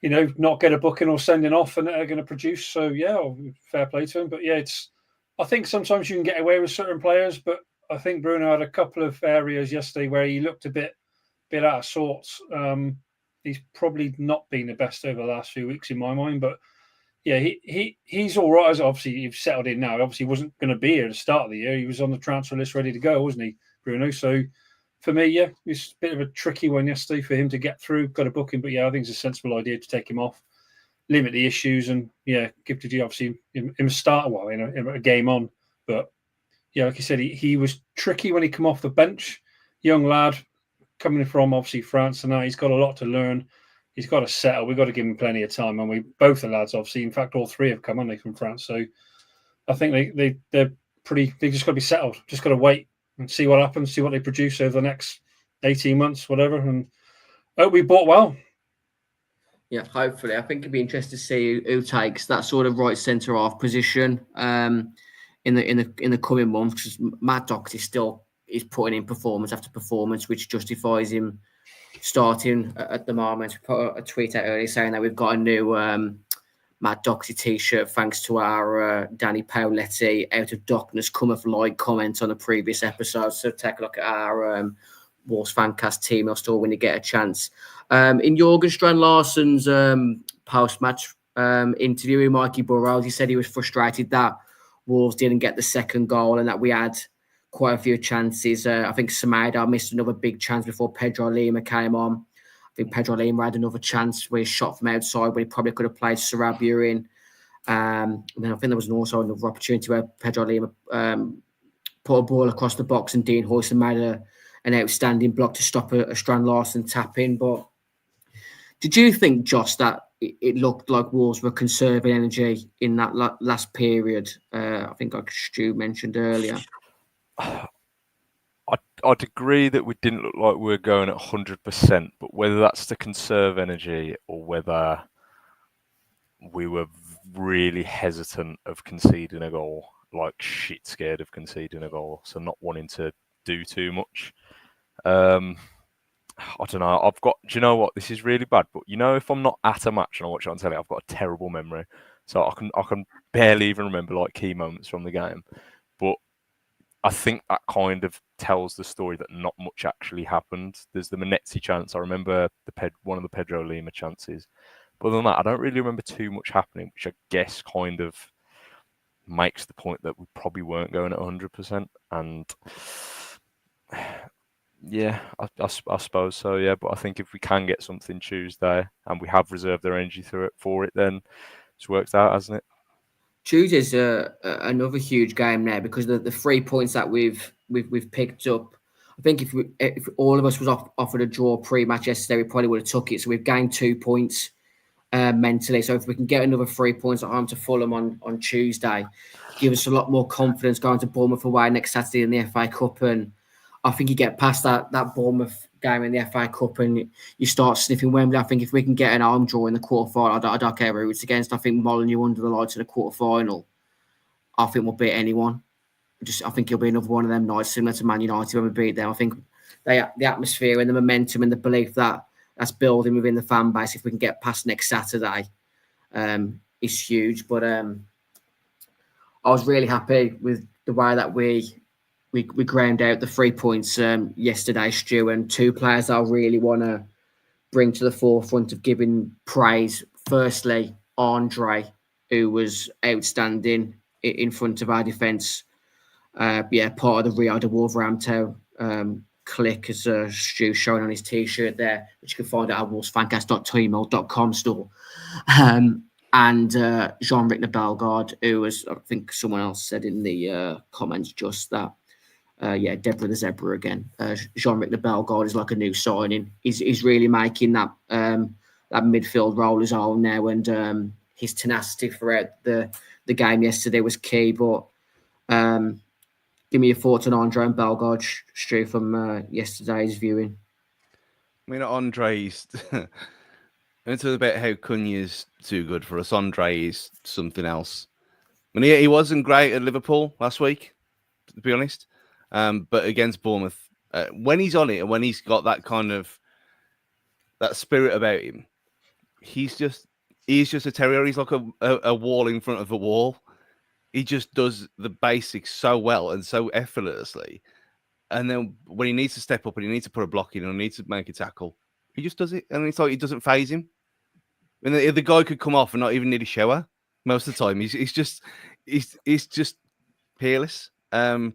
not get a booking or sending off, and are going to produce. So yeah, fair play to him. But yeah, I think sometimes you can get away with certain players, but I think Bruno had a couple of areas yesterday where he looked a bit out of sorts. He's probably not been the best over the last few weeks in my mind, but yeah, he's all right. As obviously he's settled in now. Obviously, he wasn't going to be here at the start of the year. He was on the transfer list, ready to go, wasn't he, Bruno? So for me, yeah, it's a bit of a tricky one yesterday for him to get through. Got a booking, but yeah, I think it's a sensible idea to take him off, limit the issues, and yeah, give to obviously him a start a game on, but. Yeah, like you said, he was tricky when he came off the bench. Young lad coming from obviously France, and now he's got a lot to learn. He's got to settle. We've got to give him plenty of time, and both the lads obviously. In fact, all three have come, haven't they, from France? So I think they're pretty. They just got to be settled. Just got to wait and see what happens. See what they produce over the next 18 months, whatever. And hope we bought well. Yeah, hopefully. I think it'd be interesting to see who takes that sort of right centre half position. In the coming months, because Matt Doherty still is putting in performance after performance, which justifies him starting at the moment. We put a tweet out earlier saying that we've got a new Matt Doherty t-shirt thanks to our Danny Paoletti Out of Darkness Cometh Light comment on a previous episode. So take a look at our Wolves Fancast team store when you get a chance. In Jürgen Strand-Larsen's post-match interview with Mikey Burrows, he said he was frustrated that Wolves didn't get the second goal and that we had quite a few chances. I think Semedo missed another big chance before Pedro Lima came on. I think Pedro Lima had another chance where he shot from outside when he probably could have played Sarabia in. And then I think there was also another opportunity where Pedro Lima put a ball across the box and Dean Hoyson made an outstanding block to stop a Strand-Larsen tap in. But did you think, Josh, that it looked like Wolves were conserving energy in that last period? I think like Stu mentioned earlier. I'd agree that we didn't look like we were going at 100%, but whether that's to conserve energy or whether we were really hesitant of conceding a goal, like shit scared of conceding a goal, so not wanting to do too much. I don't know. Do you know what? This is really bad, but if I'm not at a match and I watch it on telly, I've got a terrible memory. So I can barely even remember like key moments from the game. But I think that kind of tells the story that not much actually happened. There's the Minetti chance. I remember one of the Pedro Lima chances. But other than that, I don't really remember too much happening, which I guess kind of makes the point that we probably weren't going at 100%. And yeah, I suppose so, yeah. But I think if we can get something Tuesday and we have reserved our energy for it, then it's worked out, hasn't it? Tuesday's another huge game now because the 3 points that we've picked up. I think if all of us was offered a draw pre-match yesterday, we probably would have took it. So we've gained 2 points mentally. So if we can get another 3 points at home to Fulham on Tuesday, give us a lot more confidence going to Bournemouth away next Saturday in the FA Cup. And I think you get past that Bournemouth game in the FA Cup and you start sniffing Wembley. I think if we can get an home draw in the quarterfinal, I don't care who it's against. I think Molineux under the lights in the quarterfinal, I think we'll beat anyone. I think it'll be another one of them nights similar to Man United when we beat them. I think the atmosphere and the momentum and the belief that's building within the fan base, if we can get past next Saturday, is huge. But I was really happy with the way that we ground out the 3 points yesterday, Stu, and two players I really want to bring to the forefront of giving praise. Firstly, Andre, who was outstanding in front of our defence. Part of the Rio de Wolverhampton click, as Stu showing on his T-shirt there, which you can find at our wolvesfancast.gmail.com store. And Jean-Rick Bellegarde, who was, I think someone else said in the comments just that, Deborah the Zebra again. Jean-Rick Bellegarde is like a new signing. He's really making that midfield role his own now, and his tenacity throughout the game yesterday was key. But give me your thoughts on Andre and Bellegarde, Stu, from yesterday's viewing. I mean, Andre's into about how Cunha's too good for us. Andre is something else. I mean, he wasn't great at Liverpool last week, to be honest. But against Bournemouth, when he's on it and when he's got that kind of that spirit about him, he's just a terrier. He's like a wall in front of a wall. He just does the basics so well and so effortlessly. And then when he needs to step up and he needs to put a block in or needs to make a tackle, he just does it. And it's like it doesn't faze him. And the guy could come off and not even need a shower most of the time. He's just peerless. But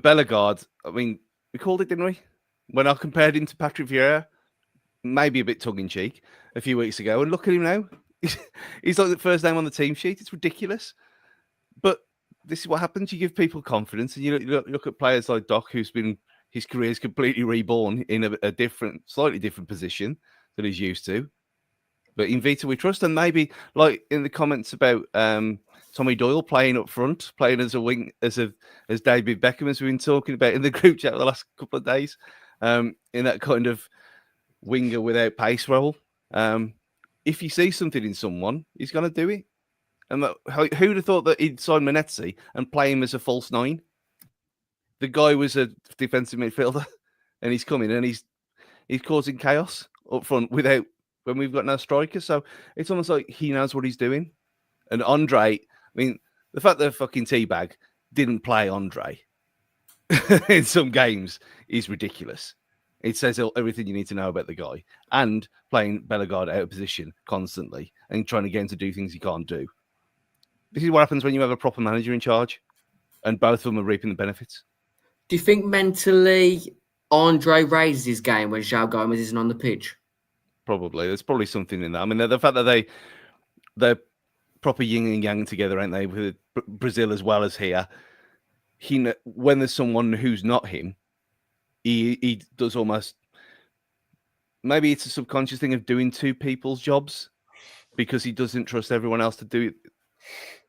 Bellegarde, I mean, we called it, didn't we? When I compared him to Patrick Vieira, maybe a bit tongue-in-cheek, a few weeks ago. And look at him now. He's like the first name on the team sheet. It's ridiculous. But this is what happens. You give people confidence. And you look at players like Doc, his career's completely reborn in a slightly different position that he's used to. But in Vita we trust. And maybe, like in the comments about Tommy Doyle playing up front, playing as a wing, as David Beckham, as we've been talking about in the group chat the last couple of days, in that kind of winger without pace role. If he sees something in someone, he's going to do it. And who'd have thought that he'd sign Manetzi and play him as a false nine? The guy was a defensive midfielder, and he's coming and he's causing chaos up front when we've got no striker. So it's almost like he knows what he's doing. And Andre, I mean, the fact that fucking Teabag didn't play Andre in some games is ridiculous. It says everything you need to know about the guy. And playing Bellegarde out of position constantly and trying to get him to do things he can't do. This is what happens when you have a proper manager in charge and both of them are reaping the benefits. Do you think mentally Andre raises his game when João Gomes isn't on the pitch? Probably. There's probably something in that. I mean, the fact that they're proper yin and yang together, ain't they, with Brazil as well as here. When there's someone who's not him, he does almost... Maybe it's a subconscious thing of doing two people's jobs because he doesn't trust everyone else to do it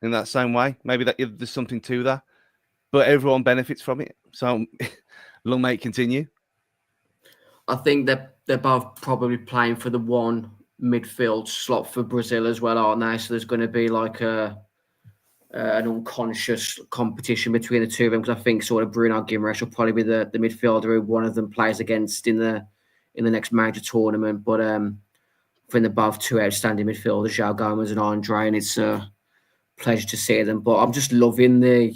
in that same way. Maybe there's something to that. But everyone benefits from it. So long may it continue. I think they're both probably playing for the one midfield slot for Brazil as well, aren't they? So there's going to be like an unconscious competition between the two of them, because I think sort of Bruno Guimaraes will probably be the midfielder who one of them plays against in the next major tournament. But I think they're both two outstanding midfielders, João Gomes and Andre, and it's a pleasure to see them. But I'm just loving the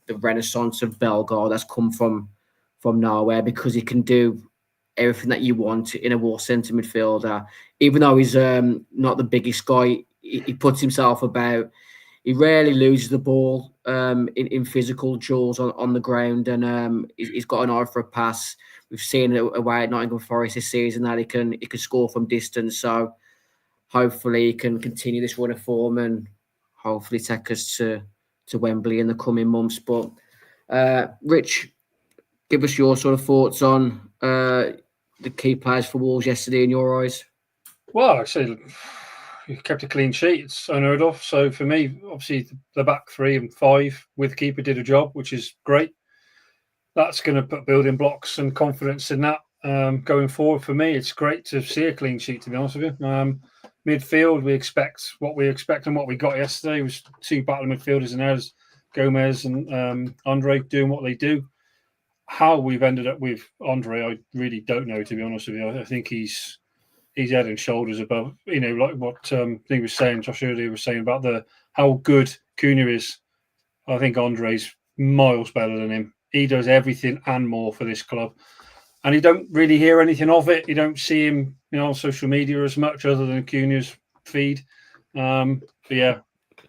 renaissance of Bellegarde that's come from nowhere, because he can do everything that you want in a wall centre midfielder. Even though he's not the biggest guy, he puts himself about. He rarely loses the ball in physical duels on the ground, and he's got an eye for a pass. We've seen it away at Nottingham Forest this season that he can score from distance. So hopefully he can continue this run of form and hopefully take us to Wembley in the coming months. But Rich, give us your sort of thoughts on the key players for Wolves yesterday in your eyes. Well, I said you kept a clean sheet. It's unheard of. So for me, obviously the back 3 and 5 with keeper did a job, which is great. that's going to put building blocks and confidence in that going forward. For me, it's great to see a clean sheet, to be honest with you. Midfield, we expect what we expect, and what we got yesterday was two battle midfielders in there, Gomez and Andre, doing what they do. How we've ended up with Andre, I really don't know, to be honest with you. I think he's head and shoulders above, like what he was saying, Josh earlier was saying about how good Cunha is. I think Andre's miles better than him. He does everything and more for this club. And you don't really hear anything of it. You don't see him, on social media as much, other than Cunha's feed. But yeah,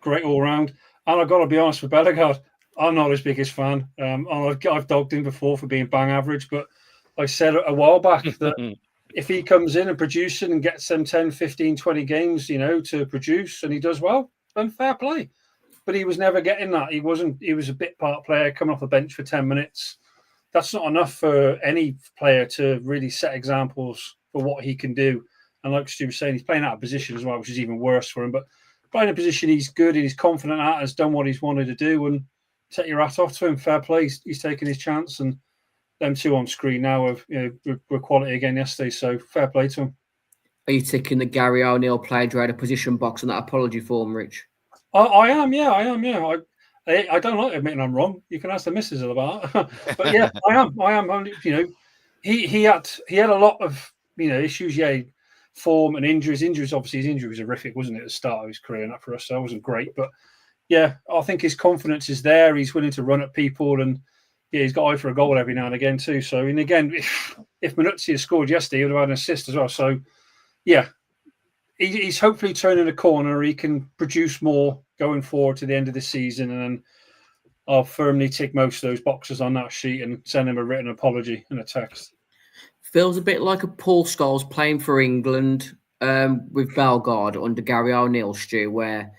great all round. And I've got to be honest with Bellegarde, I'm not his biggest fan. I've dogged him before for being bang average, but I said a while back that if he comes in and produces and gets them 10, 15, 20 games, to produce, and he does well, then fair play. But he was never getting that. He was a bit part player coming off the bench for 10 minutes. That's not enough for any player to really set examples for what he can do. And like Stu was saying, he's playing out of position as well, which is even worse for him. But playing a position he's good and he's confident at, has done what he's wanted to do, and take your hat off to him. Fair play. He's taken his chance, and them two on screen now were quality again yesterday. So fair play to him. Are you ticking the Gary O'Neill played right a position box on that apology form, Rich? I am. I don't like admitting I'm wrong. You can ask the missus about it. But yeah, I am. He had a lot of issues. Yeah, form and injuries. Obviously, his injury was horrific, wasn't it, at the start of his career? And that for us, that wasn't great. But yeah, I think his confidence is there. He's willing to run at people, and yeah, he's got eye for a goal every now and again too. So, and again, if Manuzzi had scored yesterday, he would have had an assist as well. So, yeah, he's hopefully turning a corner. He can produce more going forward to the end of the season, and then I'll firmly tick most of those boxes on that sheet and send him a written apology and a text. Feels a bit like a Paul Scholes playing for England with Bellegarde under Gary O'Neill, Stu, where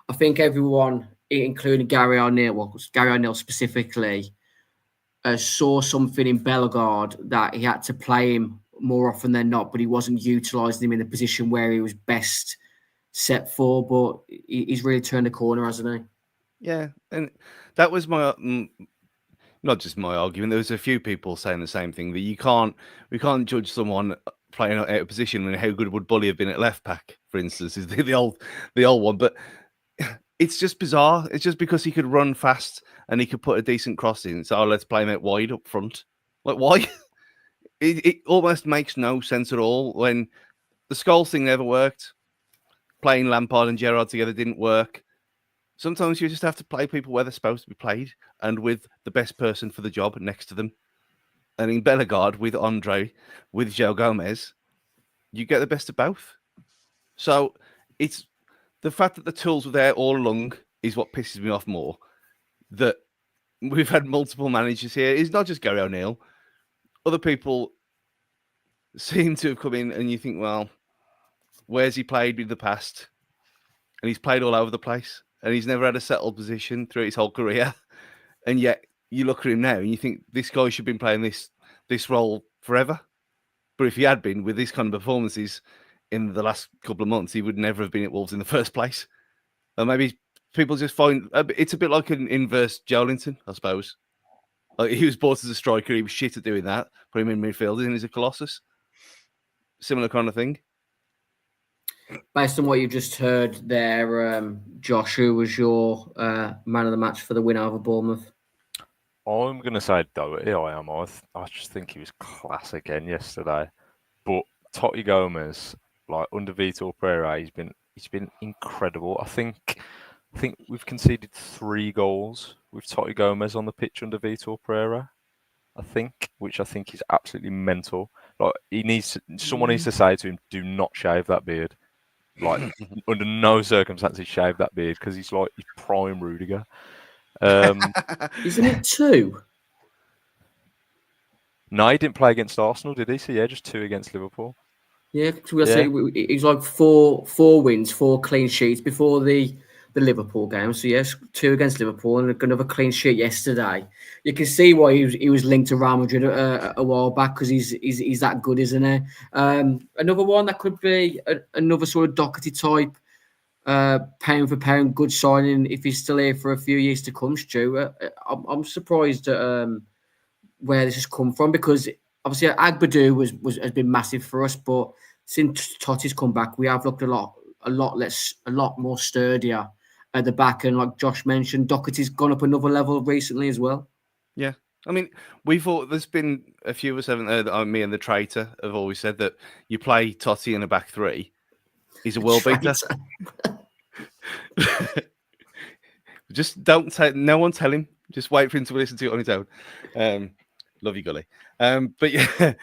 I think everyone, including Gary O'Neill specifically, saw something in Bellegarde that he had to play him more often than not, but he wasn't utilising him in the position where he was best set for. But he's really turned a corner, hasn't he? Yeah, and that was my not just my argument. There was a few people saying the same thing, that we can't judge someone playing out of position, and how good would Bully have been at left back, for instance, is the old one. But it's just bizarre. It's just because he could run fast and he could put a decent cross in. So let's play him out wide up front. Like, why? It almost makes no sense at all. When the Scholes thing never worked, playing Lampard and Gerrard together didn't work. Sometimes you just have to play people where they're supposed to be played, and with the best person for the job next to them. And in Bellegarde, with Andre, with Joe Gomez, you get the best of both. So it's the fact that the tools were there all along is what pisses me off more. That we've had multiple managers here. It's not just Gary O'Neill. Other people seem to have come in, and you think, well, where's he played in the past? And he's played all over the place, and he's never had a settled position through his whole career. And yet you look at him now and you think this guy should have been playing this role forever. But if he had been, with these kind of performances in the last couple of months, he would never have been at Wolves in the first place. And maybe people just find it's a bit like an inverse Joelinton, I suppose. Like, he was bought as a striker, he was shit at doing that. Put him in midfield, and he's a colossus. Similar kind of thing. Based on what you just heard there, Josh, who was your man of the match for the win over Bournemouth? I'm going to say Doherty. I just think he was class again yesterday. But Totti Gomez, like under Vitor Pereira, he's been incredible. I think we've conceded 3 goals with Totti Gomez on the pitch under Vitor Pereira. Which I think is absolutely mental. Like, someone needs to say to him, do not shave that beard. Like, under no circumstances shave that beard, because he's like he's prime Rudiger. Isn't it 2? No, he didn't play against Arsenal, did he? So yeah, just 2 against Liverpool. Yeah, say he's like 4 wins, 4 clean sheets before the Liverpool game. So yes, 2 against Liverpool and another clean sheet yesterday. You can see why he was linked to Real Madrid a while back, because he's that good, isn't he? Another one that could be another sort of Doherty type, pound for pound good signing if he's still here for a few years to come. Stu, I'm surprised at where this has come from, because obviously Agbadu has been massive for us, but since Totti's come back, we have looked a lot more sturdier at the back, and like Josh mentioned, Doherty's gone up another level recently as well. Yeah. I mean, we thought there's been a few of us, haven't there, that me and the traitor have always said that you play Totti in a back three, he's a world beater. Just don't tell, no one tell him. Just wait for him to listen to it on his own. Love you, Gully. But yeah,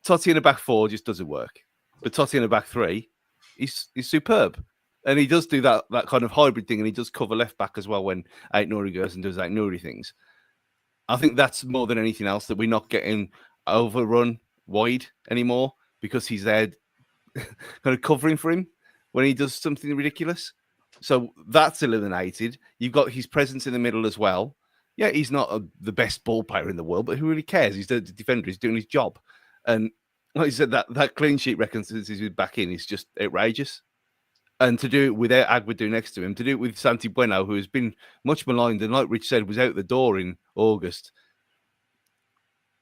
Totti in a back four just doesn't work. But Totti in a back three, he's superb. And he does do that kind of hybrid thing, and he does cover left back as well when Aït-Nouri goes and does Aït-Nouri things. I think that's more than anything else, that we're not getting overrun wide anymore because he's there kind of covering for him when he does something ridiculous. So that's eliminated. You've got his presence in the middle as well. Yeah, he's not the best ball player in the world, but who really cares? He's the defender. He's doing his job. And like you said, that clean sheet record since he's back in is just outrageous. And to do it without Agbadu next to him, to do it with Santi Bueno, who has been much maligned and, like Rich said, was out the door in August.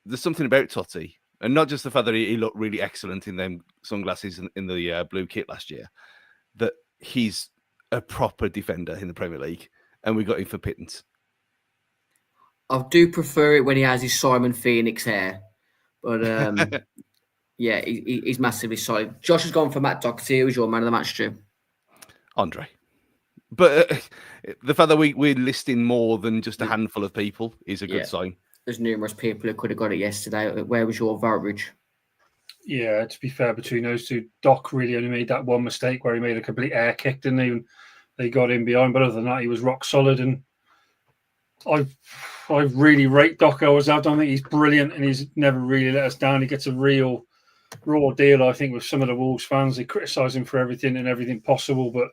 There's something about Totti, and not just the fact that he looked really excellent in them sunglasses in the blue kit last year, that he's a proper defender in the Premier League, and we got him for pittance. I do prefer it when he has his Simon Phoenix hair, but yeah, he's massively solid. Josh has gone for Matt Doherty. Who's your man of the match, Stu? Andre. But the fact that we're listing more than just a handful of people is a good sign. There's numerous people who could have got it yesterday. Where was your vote, Rich? Yeah, to be fair, between those two, Doc really only made that one mistake where he made a complete air kick, didn't he? And they got in behind, but other than that, he was rock solid. And I really rate Doc. I don't think he's brilliant, and he's never really let us down. He gets a real raw deal, I think, with some of the Wolves fans. They criticise him for everything possible, but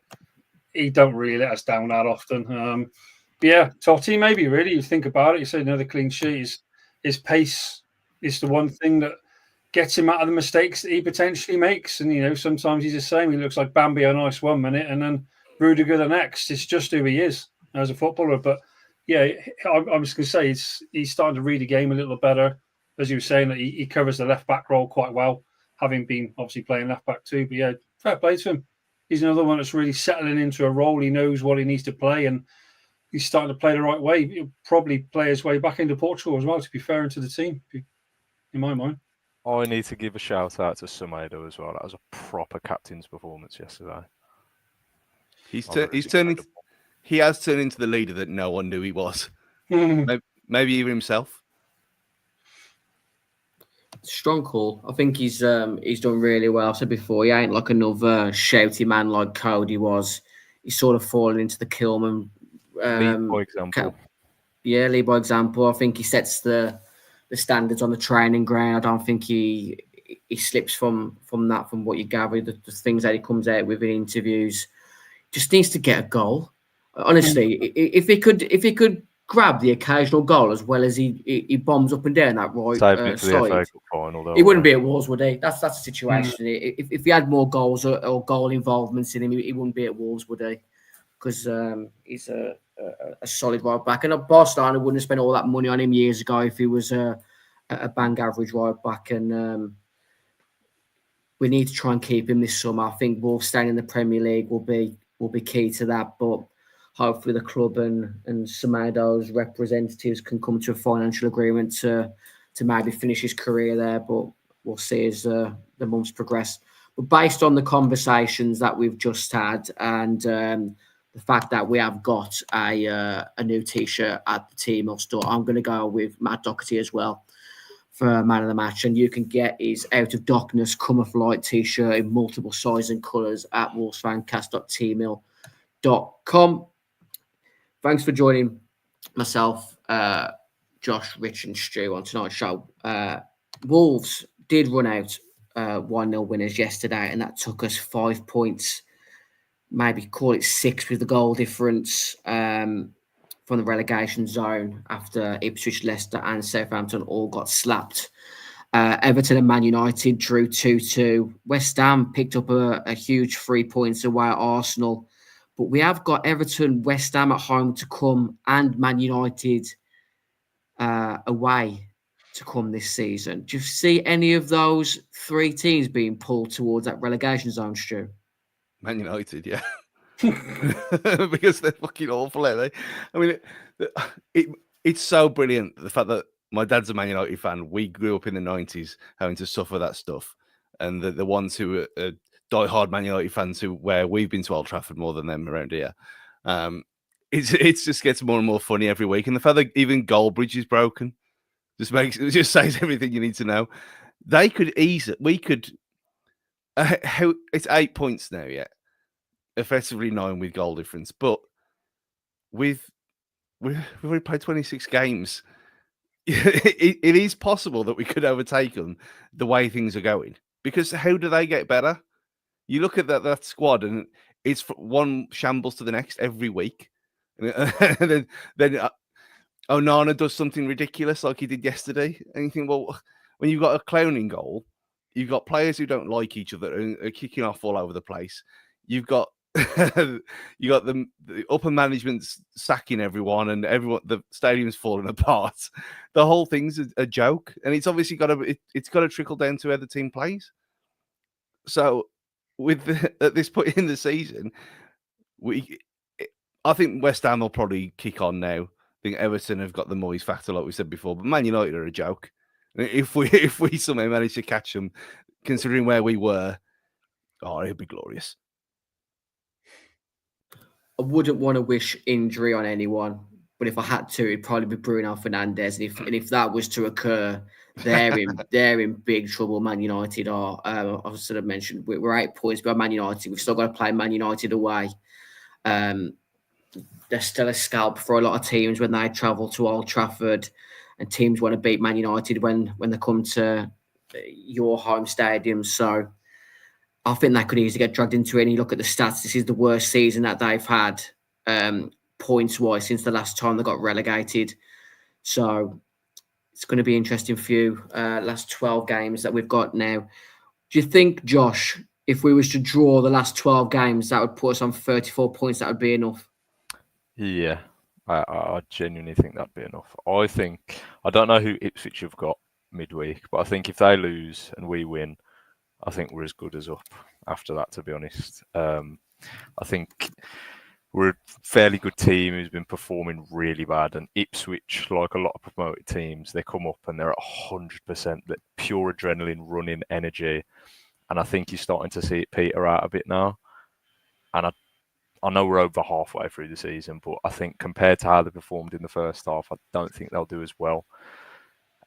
he don't really let us down that often. Yeah, Totti, maybe really. You think about it, you say another clean sheet. His pace is the one thing that gets him out of the mistakes that he potentially makes. And, sometimes he's the same. He looks like Bambi on ice 1 minute and then Rudiger the next. It's just who he is as a footballer. But, yeah, I'm just going to say he's starting to read the game a little better. As you were saying, that he covers the left-back role quite well, having been obviously playing left-back too. But, yeah, fair play to him. He's another one that's really settling into a role. He knows what he needs to play, and he's starting to play the right way. He'll probably play his way back into Portugal as well, to be fair, into the team, in my mind. I need to give a shout out to Semedo as well. That was a proper captain's performance yesterday. He has turned into the leader that no one knew he was. Maybe even himself. Strong call. I think he's done really well. I said before, he ain't like another shouty man like Cody was. He's sort of fallen into the Kilman. Lead by example. Lead by example. I think he sets the standards on the training ground. I don't think he slips from that, from what you gather, the things that he comes out with in interviews. Just needs to get a goal. Honestly, if he could grab the occasional goal as well as he bombs up and down that right side, he wouldn't be at Wolves, would he? That's the situation. If he had more goals or goal involvements in him, he wouldn't be at Wolves, would he? Because he's a solid right back, and Barcelona wouldn't have spent all that money on him years ago if he was a bang average right back. And we need to try and keep him this summer. I think Wolves staying in the Premier League will be key to that, but hopefully the club and Semedo's representatives can come to a financial agreement to maybe finish his career there, but we'll see as the months progress. But based on the conversations that we've just had and the fact that we have got a new T-shirt at the T-Mill store, I'm going to go with Matt Doherty as well for man of the match. And you can get his Out of Darkness Come of Light T-shirt in multiple sizes and colours at wolvesfancast.tmill.com. Thanks for joining myself, Josh, Rich and Stu on tonight's show. Wolves did run out 1-0 winners yesterday, and that took us 5 points, maybe call it 6 with the goal difference from the relegation zone after Ipswich, Leicester and Southampton all got slapped. Everton and Man United drew 2-2. West Ham picked up a huge 3 points away at Arsenal. But we have got Everton, West Ham at home to come and Man United away to come this season. Do you see any of those three teams being pulled towards that relegation zone, Stu? Man United, yeah. Because they're fucking awful, aren't they? I mean, it's so brilliant, the fact that my dad's a Man United fan. We grew up in the 90s having to suffer that stuff. And the ones who are die-hard Man United fans where we've been to Old Trafford more than them around here. It just gets more and more funny every week. And the fact that even Goldbridge is broken just says everything you need to know. We could it's 8 points now, yeah. Effectively 9 with goal difference, but we've already played 26 games. It is possible that we could overtake them the way things are going. Because how do they get better? You look at that squad, and it's one shambles to the next every week. And then Onana does something ridiculous like he did yesterday, and you think, well, when you've got a clowning goal, you've got players who don't like each other and are kicking off all over the place. You've got the upper management's sacking everyone, and the stadium's falling apart. The whole thing's a joke, and it's obviously got to trickle down to how the team plays. So, at this point in the season, I think West Ham will probably kick on now. I think Everton have got the Moyes factor, like we said before, but Man United are a joke. If we somehow manage to catch them, considering where we were, it'd be glorious. I wouldn't want to wish injury on anyone, but if I had to, it'd probably be Bruno Fernandes. And if that was to occur, they're in big trouble. Man United are. I sort of mentioned we're 8 points behind Man United. We've still got to play Man United away. There's still a scalp for a lot of teams when they travel to Old Trafford, and teams want to beat Man United when they come to your home stadium. So I think that could easily get dragged into it. And you look at the stats, this is the worst season that they've had points-wise since the last time they got relegated. So it's going to be interesting for you, last 12 games that we've got now. Do you think, Josh, if we was to draw the last 12 games, that would put us on 34 points, that would be enough? Yeah, I genuinely think that'd be enough. I don't know who Ipswich have got midweek, but I think if they lose and we win, I think we're as good as up after that, to be honest. I think we're a fairly good team who's been performing really bad, and Ipswich, like a lot of promoted teams, they come up and they're at 100%, that pure adrenaline, running energy, and I think you're starting to see it peter out a bit now. And I know we're over halfway through the season, but I think compared to how they performed in the first half, I don't think they'll do as well.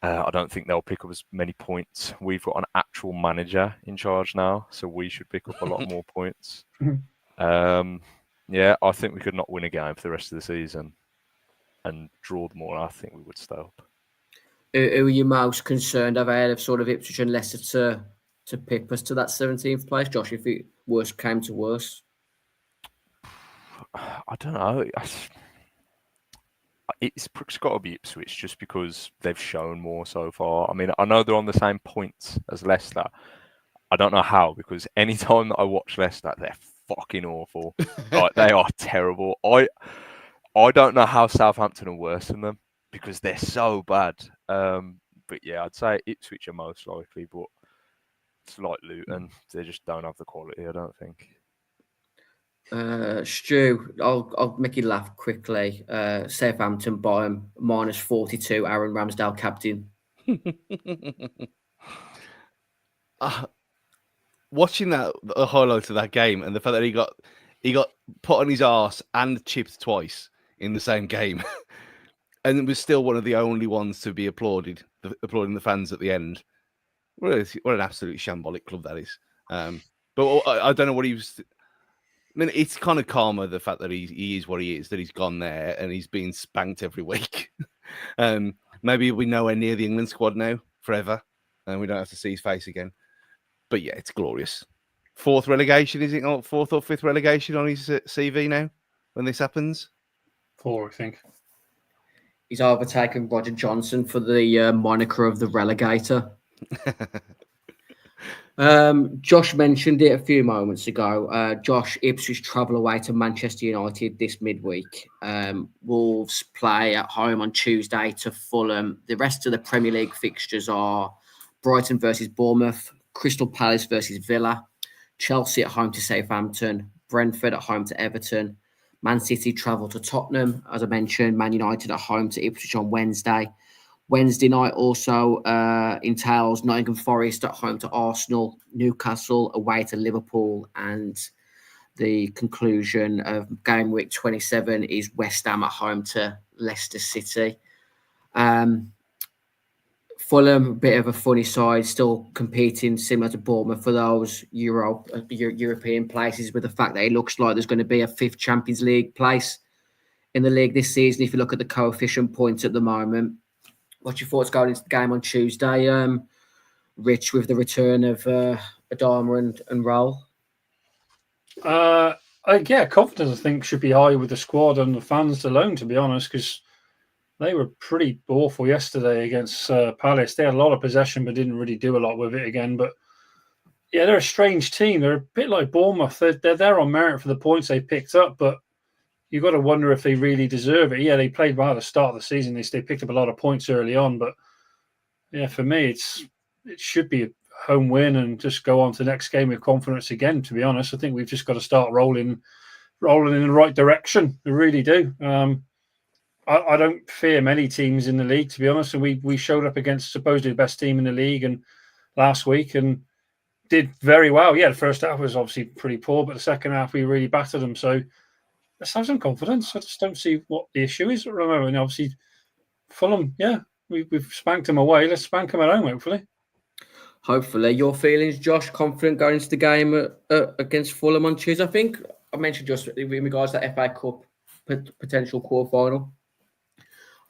I don't think they'll pick up as many points. We've got an actual manager in charge now, so we should pick up a lot more points. Yeah, I think we could not win a game for the rest of the season and draw them all. I think we would stay up. Who are you most concerned ahead of sort of Ipswich and Leicester to pip us to that 17th place, Josh, if it worst came to worse? I don't know. It's got to be Ipswich just because they've shown more so far. I mean, I know they're on the same points as Leicester. I don't know how, because any time that I watch Leicester, they're fucking awful. Like, they are terrible. I don't know how Southampton are worse than them because they're so bad. But yeah, I'd say Ipswich are most likely, but it's like Luton. They just don't have the quality, I don't think. Stu, I'll make you laugh quickly. Southampton bottom, -42. Aaron Ramsdale captain. Watching the highlights of that game, and the fact that he got put on his arse and chipped twice in the same game, and was still one of the only ones to be applauding the fans at the end. What an absolute shambolic club that is. But I don't know what he was. I mean, it's kind of karma, the fact that he is what he is, that he's gone there and he's being spanked every week. Maybe he'll be nowhere near the England squad now forever, and we don't have to see his face again. But yeah, it's glorious. Fourth relegation, is it? Oh, fourth or fifth relegation on his CV now when this happens? 4, I think. He's overtaken Roger Johnson for the moniker of the relegator. Josh mentioned it a few moments ago. Josh, Ipswich travel away to Manchester United this midweek. Wolves play at home on Tuesday to Fulham. The rest of the Premier League fixtures are Brighton versus Bournemouth, Crystal Palace versus Villa, Chelsea at home to Southampton, Brentford at home to Everton, Man City travel to Tottenham, as I mentioned, Man United at home to Ipswich on Wednesday. Wednesday night also entails Nottingham Forest at home to Arsenal, Newcastle away to Liverpool, and the conclusion of game week 27 is West Ham at home to Leicester City. Fulham, a bit of a funny side, still competing similar to Bournemouth for those European places, with the fact that it looks like there's going to be a fifth Champions League place in the league this season. If you look at the coefficient points at the moment, what's your thoughts going into the game on Tuesday, Rich, with the return of Adama and Raul? Confidence I think should be high with the squad and the fans alone, to be honest, because they were pretty awful yesterday against Palace. They had a lot of possession, but didn't really do a lot with it again. But yeah, they're a strange team. They're a bit like Bournemouth. They're there on merit for the points they picked up, but you've got to wonder if they really deserve it. Yeah, they played well at the start of the season. They picked up a lot of points early on, but yeah, for me, it should be a home win and just go on to the next game with confidence again. To be honest, I think we've just got to start rolling in the right direction. We really do. I don't fear many teams in the league, to be honest. And we showed up against supposedly the best team in the league and last week and did very well. Yeah, the first half was obviously pretty poor, but the second half we really battered them. So let's have some confidence. I just don't see what the issue is. Remember, and obviously Fulham, yeah, we've spanked them away. Let's spank them at home, hopefully. Hopefully. Your feelings, Josh, confident going into the game against Fulham on Tuesday? I think I mentioned just in regards to that FA Cup potential quarterfinal.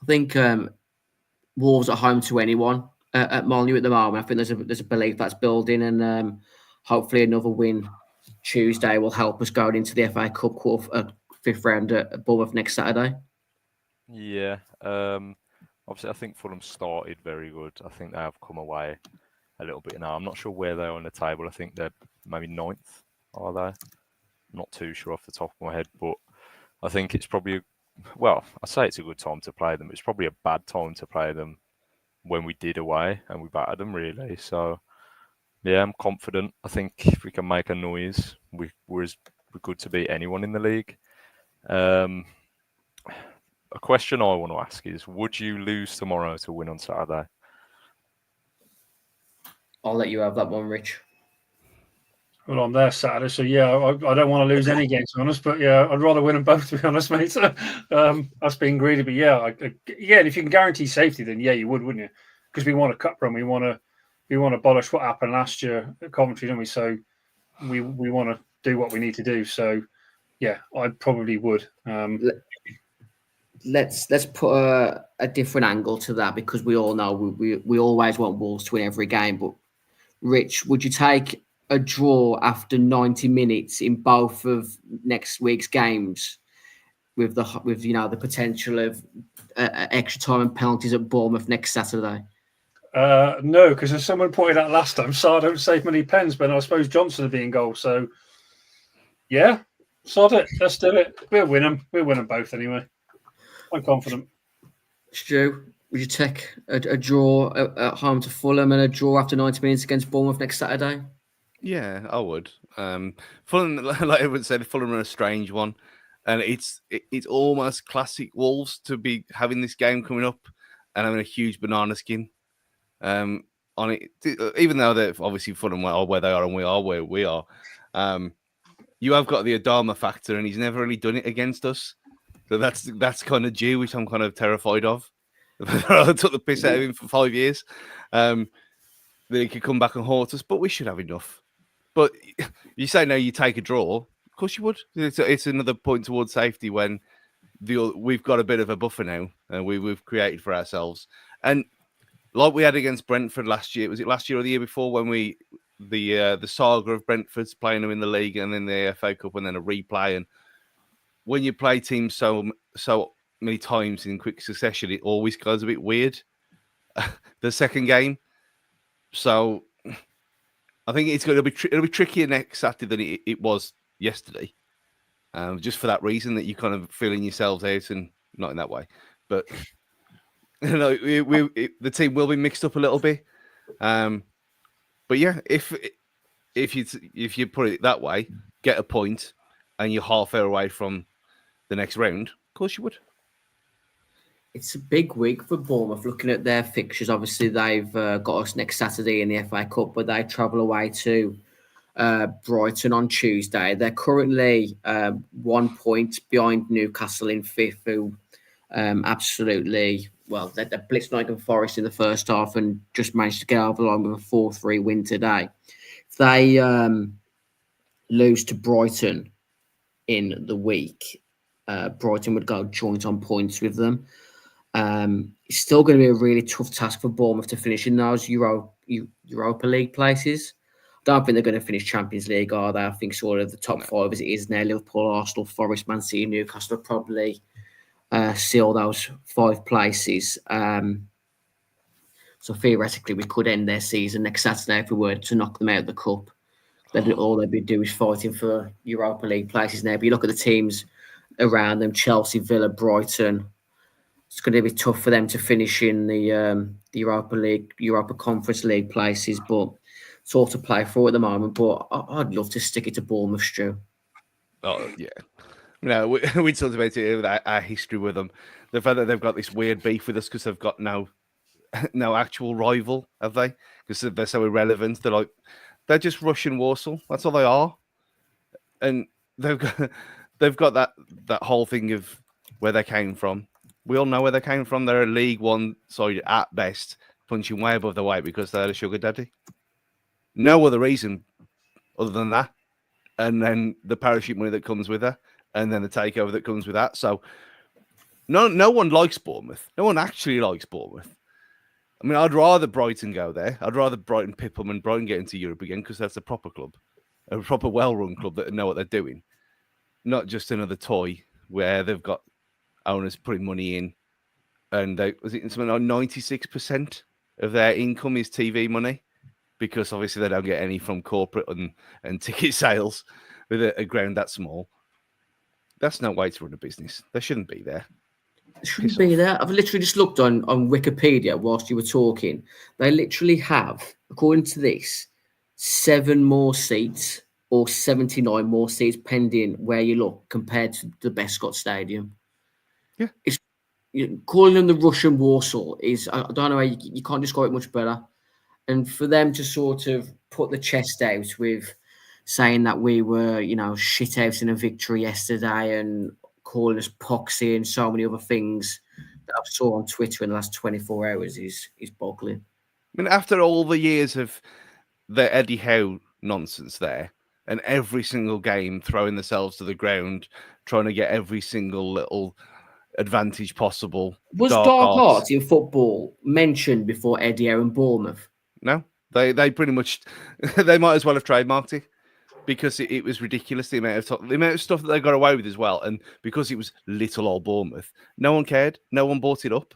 I think Wolves are home to anyone at Molineux at the moment. I think there's a belief that's building, and hopefully another win Tuesday will help us going into the FA Cup fifth round at Bournemouth next Saturday. Yeah, obviously I think Fulham started very good. I think they have come away a little bit now. I'm not sure where they are on the table. I think they're maybe 9th, are they? I'm not too sure off the top of my head, but I think it's probably I say it's a good time to play them. It's probably a bad time to play them when we did away and we battered them, really. So, yeah, I'm confident. I think if we can make a noise, we're good to beat anyone in the league. A question I want to ask is, would you lose tomorrow to win on Saturday? I'll let you have that one, Rich. Well, I'm there Saturday, so yeah, I don't want to lose any games, to be honest. But yeah, I'd rather win them both, to be honest, mate. That's being greedy, but yeah, and if you can guarantee safety, then yeah, you would, wouldn't you? Because we want a cup run, we want to abolish what happened last year at Coventry, don't we? So we want to do what we need to do. So yeah, I probably would. Let's put a different angle to that, because we all know we always want Wolves to win every game. But Rich, would you take a draw after 90 minutes in both of next week's games, with the potential of extra time and penalties at Bournemouth next Saturday? No, because as someone pointed out last time, Sarr don't save many pens, but I suppose Johnson would be in goal. So yeah, sod it. Let's do it. We'll win them. We'll win them both anyway. I'm confident. Stu, would you take a draw at home to Fulham and a draw after 90 minutes against Bournemouth next Saturday? Yeah, I would. Fulham, like everyone said, Fulham are a strange one, and it's almost classic Wolves to be having this game coming up and having a huge banana skin on it. Even though they're obviously Fulham are where they are and we are where we are, you have got the Adama factor, and he's never really done it against us. So that's kind of due, which I'm kind of terrified of. I took the piss out of him for 5 years. That he could come back and haunt us, but we should have enough. But you say no, you take a draw. Of course you would. It's another point towards safety when we've got a bit of a buffer now, and we've created for ourselves. And like we had against Brentford last year, was it last year or the year before, when the saga of Brentford's playing them in the league and then the FA Cup and then a replay, and when you play teams so many times in quick succession, it always goes a bit weird. The second game. So I think it's going to be it'll be trickier next Saturday than it was yesterday. Just for that reason that you're kind of feeling yourselves out, and not in that way, but the team will be mixed up a little bit. But yeah, if you put it that way, get a point, and you're half hour away from the next round, of course you would. It's a big week for Bournemouth. Looking at their fixtures, obviously they've got us next Saturday in the FA Cup, but they travel away to Brighton on Tuesday. They're currently 1 point behind Newcastle in fifth, who absolutely, well, they blitzed Nottingham Forest in the first half and just managed to get over the line with a 4-3 win today. If they lose to Brighton in the week, Brighton would go joint on points with them. It's still going to be a really tough task for Bournemouth to finish in those Europa League places. I don't think they're going to finish Champions League, are they? I think sort of the top five as it is now, Liverpool, Arsenal, Forest, Man City, Newcastle will probably seal those 5 places. So theoretically, we could end their season next Saturday if we were to knock them out of the cup. All they'd be doing is fighting for Europa League places now. But you look at the teams around them, Chelsea, Villa, Brighton. It's going to be tough for them to finish in the Europa League, Europa Conference League places, but it's all to play for at the moment. But I'd love to stick it to Bournemouth, Stu. Oh, yeah. No, we talked about it with our history with them. The fact that they've got this weird beef with us because they've got no actual rival, have they? Because they're so irrelevant. They're just Russian Warsaw. That's all they are. And they've got that whole thing of where they came from. We all know where they came from. They're a League One side at best, punching way above the weight because they had a sugar daddy. No other reason other than that. And then the parachute money that comes with her, and then the takeover that comes with that. So no one likes Bournemouth. No one actually likes Bournemouth. I mean, I'd rather Brighton go there. I'd rather Brighton pip them and Brighton get into Europe again because that's a proper club, a proper well-run club that know what they're doing. Not just another toy where they've got owners putting money in, and was it something like 96% of their income is TV money, because obviously they don't get any from corporate and ticket sales with a ground that small. That's no way to run a business. They shouldn't be there. They shouldn't be there. I've literally just looked on Wikipedia whilst you were talking. They literally have, according to this, 7 more seats or 79 more seats pending where you look compared to the Bescott Stadium. Yeah. It's calling them the Russian Warsaw is, I don't know how you can't describe it much better. And for them to sort of put the chest out with saying that we were, shit out in a victory yesterday and calling us poxy and so many other things that I saw on Twitter in the last 24 hours is boggling. I mean, after all the years of the Eddie Howe nonsense there, and every single game throwing themselves to the ground, trying to get every single little advantage possible. Was dark arts in football mentioned before Eddie Howe and Bournemouth? No, they pretty much, they might as well have trademarked it because it was ridiculous, the amount of stuff that they got away with as well. And because it was little old Bournemouth, no one cared. No one bought it up.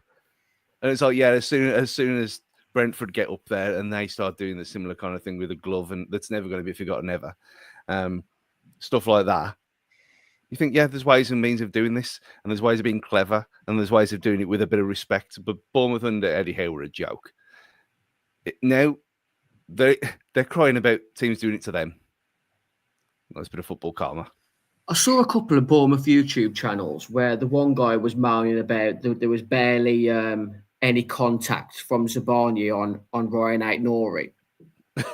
And it's like, yeah, as soon as Brentford get up there and they start doing the similar kind of thing with a glove, and that's never going to be forgotten ever. Stuff like that. You think, yeah, there's ways and means of doing this, and there's ways of being clever, and there's ways of doing it with a bit of respect. But Bournemouth under Eddie Howe were a joke. Now they're crying about teams doing it to them. That's a bit of football karma. I saw a couple of Bournemouth YouTube channels where the one guy was moaning about there was barely any contact from Zabani on Ryan Aït-Nouri.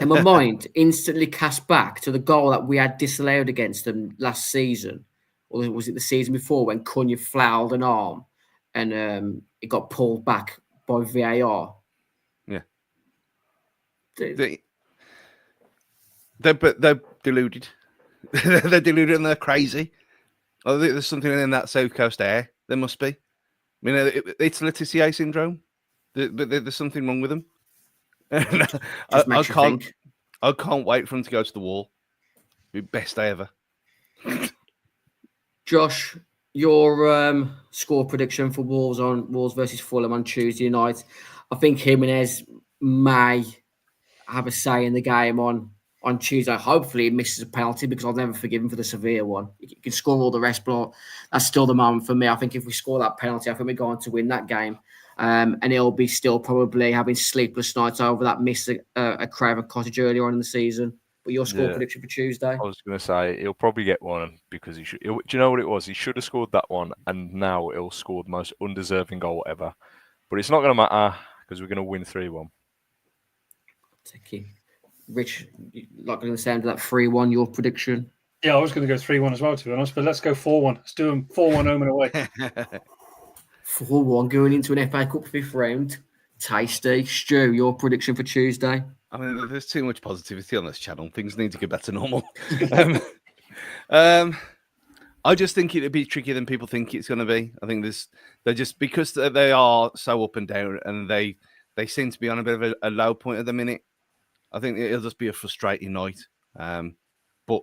And my mind instantly cast back to the goal that we had disallowed against them last season. Or was it the season before when Cunha fouled an arm and it got pulled back by VAR? Yeah. They're deluded. They're deluded and they're crazy. I think there's something in that South Coast air. There must be. I mean, it's Letitia syndrome. There's something wrong with them. I can't wait for them to go to the wall. It'll be best day ever. Josh, your score prediction for Wolves versus Fulham on Tuesday night. I think Jimenez may have a say in the game on on Tuesday. Hopefully he misses a penalty because I'll never forgive him for the severe one. He can score all the rest, but that's still the moment for me. I think if we score that penalty, I think we're going to win that game. And he'll be still probably having sleepless nights over that miss at Craven Cottage earlier on in the season. But your score prediction for Tuesday? I was going to say he'll probably get one because he should. Do you know what it was? He should have scored that one, and now he'll score the most undeserving goal ever. But it's not going to matter because we're going to win 3-1. Thank you. Rich, like going to sound that 3-1, your prediction? Yeah, I was going to go 3-1 as well, to be honest, but let's go 4-1. Let's do them 4-1 home and away. 4-1 going into an FA Cup 5th round. Tasty. Stu, your prediction for Tuesday? I mean, there's too much positivity on this channel. Things need to get back to normal. I just think it'd be trickier than people think it's going to be. I think they're just because they are so up and down, and they seem to be on a bit of a low point at the minute. I think it'll just be a frustrating night. But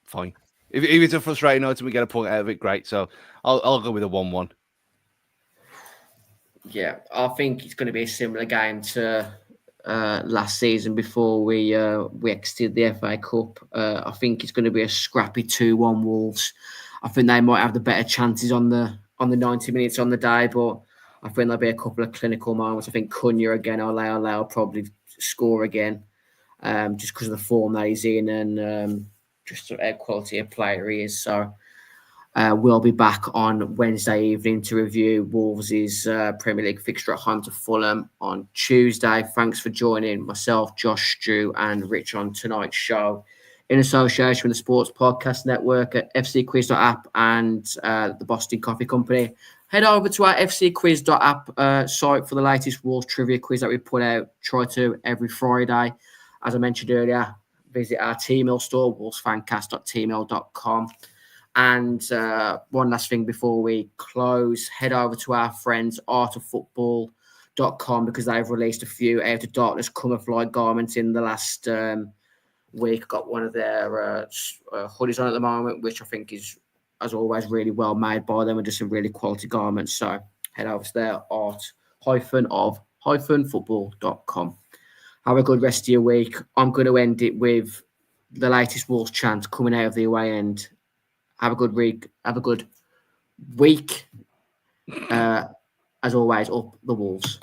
fine. If it's a frustrating night and we get a point out of it, great. So I'll go with a 1-1. Yeah, I think it's going to be a similar game to last season before we exited the FA Cup. I think it's going to be a scrappy 2-1 Wolves. I think they might have the better chances on the 90 minutes on the day, but I think there'll be a couple of clinical moments. I think Cunha again, I'll probably score again, just because of the form that he's in and just the quality of player he is. So we'll be back on Wednesday evening to review Wolves' Premier League fixture at home to Fulham on Tuesday. Thanks for joining myself, Josh, Stu, and Rich on tonight's show in association with the Sports Podcast Network at fcquiz.app and the Boston Coffee Company. Head over to our fcquiz.app site for the latest Wolves trivia quiz that we put out. Try to every Friday. As I mentioned earlier, visit our T-mail store, wolvesfancast.tmail.com. And one last thing before we close, head over to our friends artoffootball.com because they've released a few Out of Darkness camouflage garments in the last week. Got one of their hoodies on at the moment, which I think is, as always, really well made by them and just some really quality garments. So head over to their art-of-football.com. Have a good rest of your week. I'm going to end it with the latest Wolves chant coming out of the away end. Have a good week. Have a good week. As always, up the Wolves.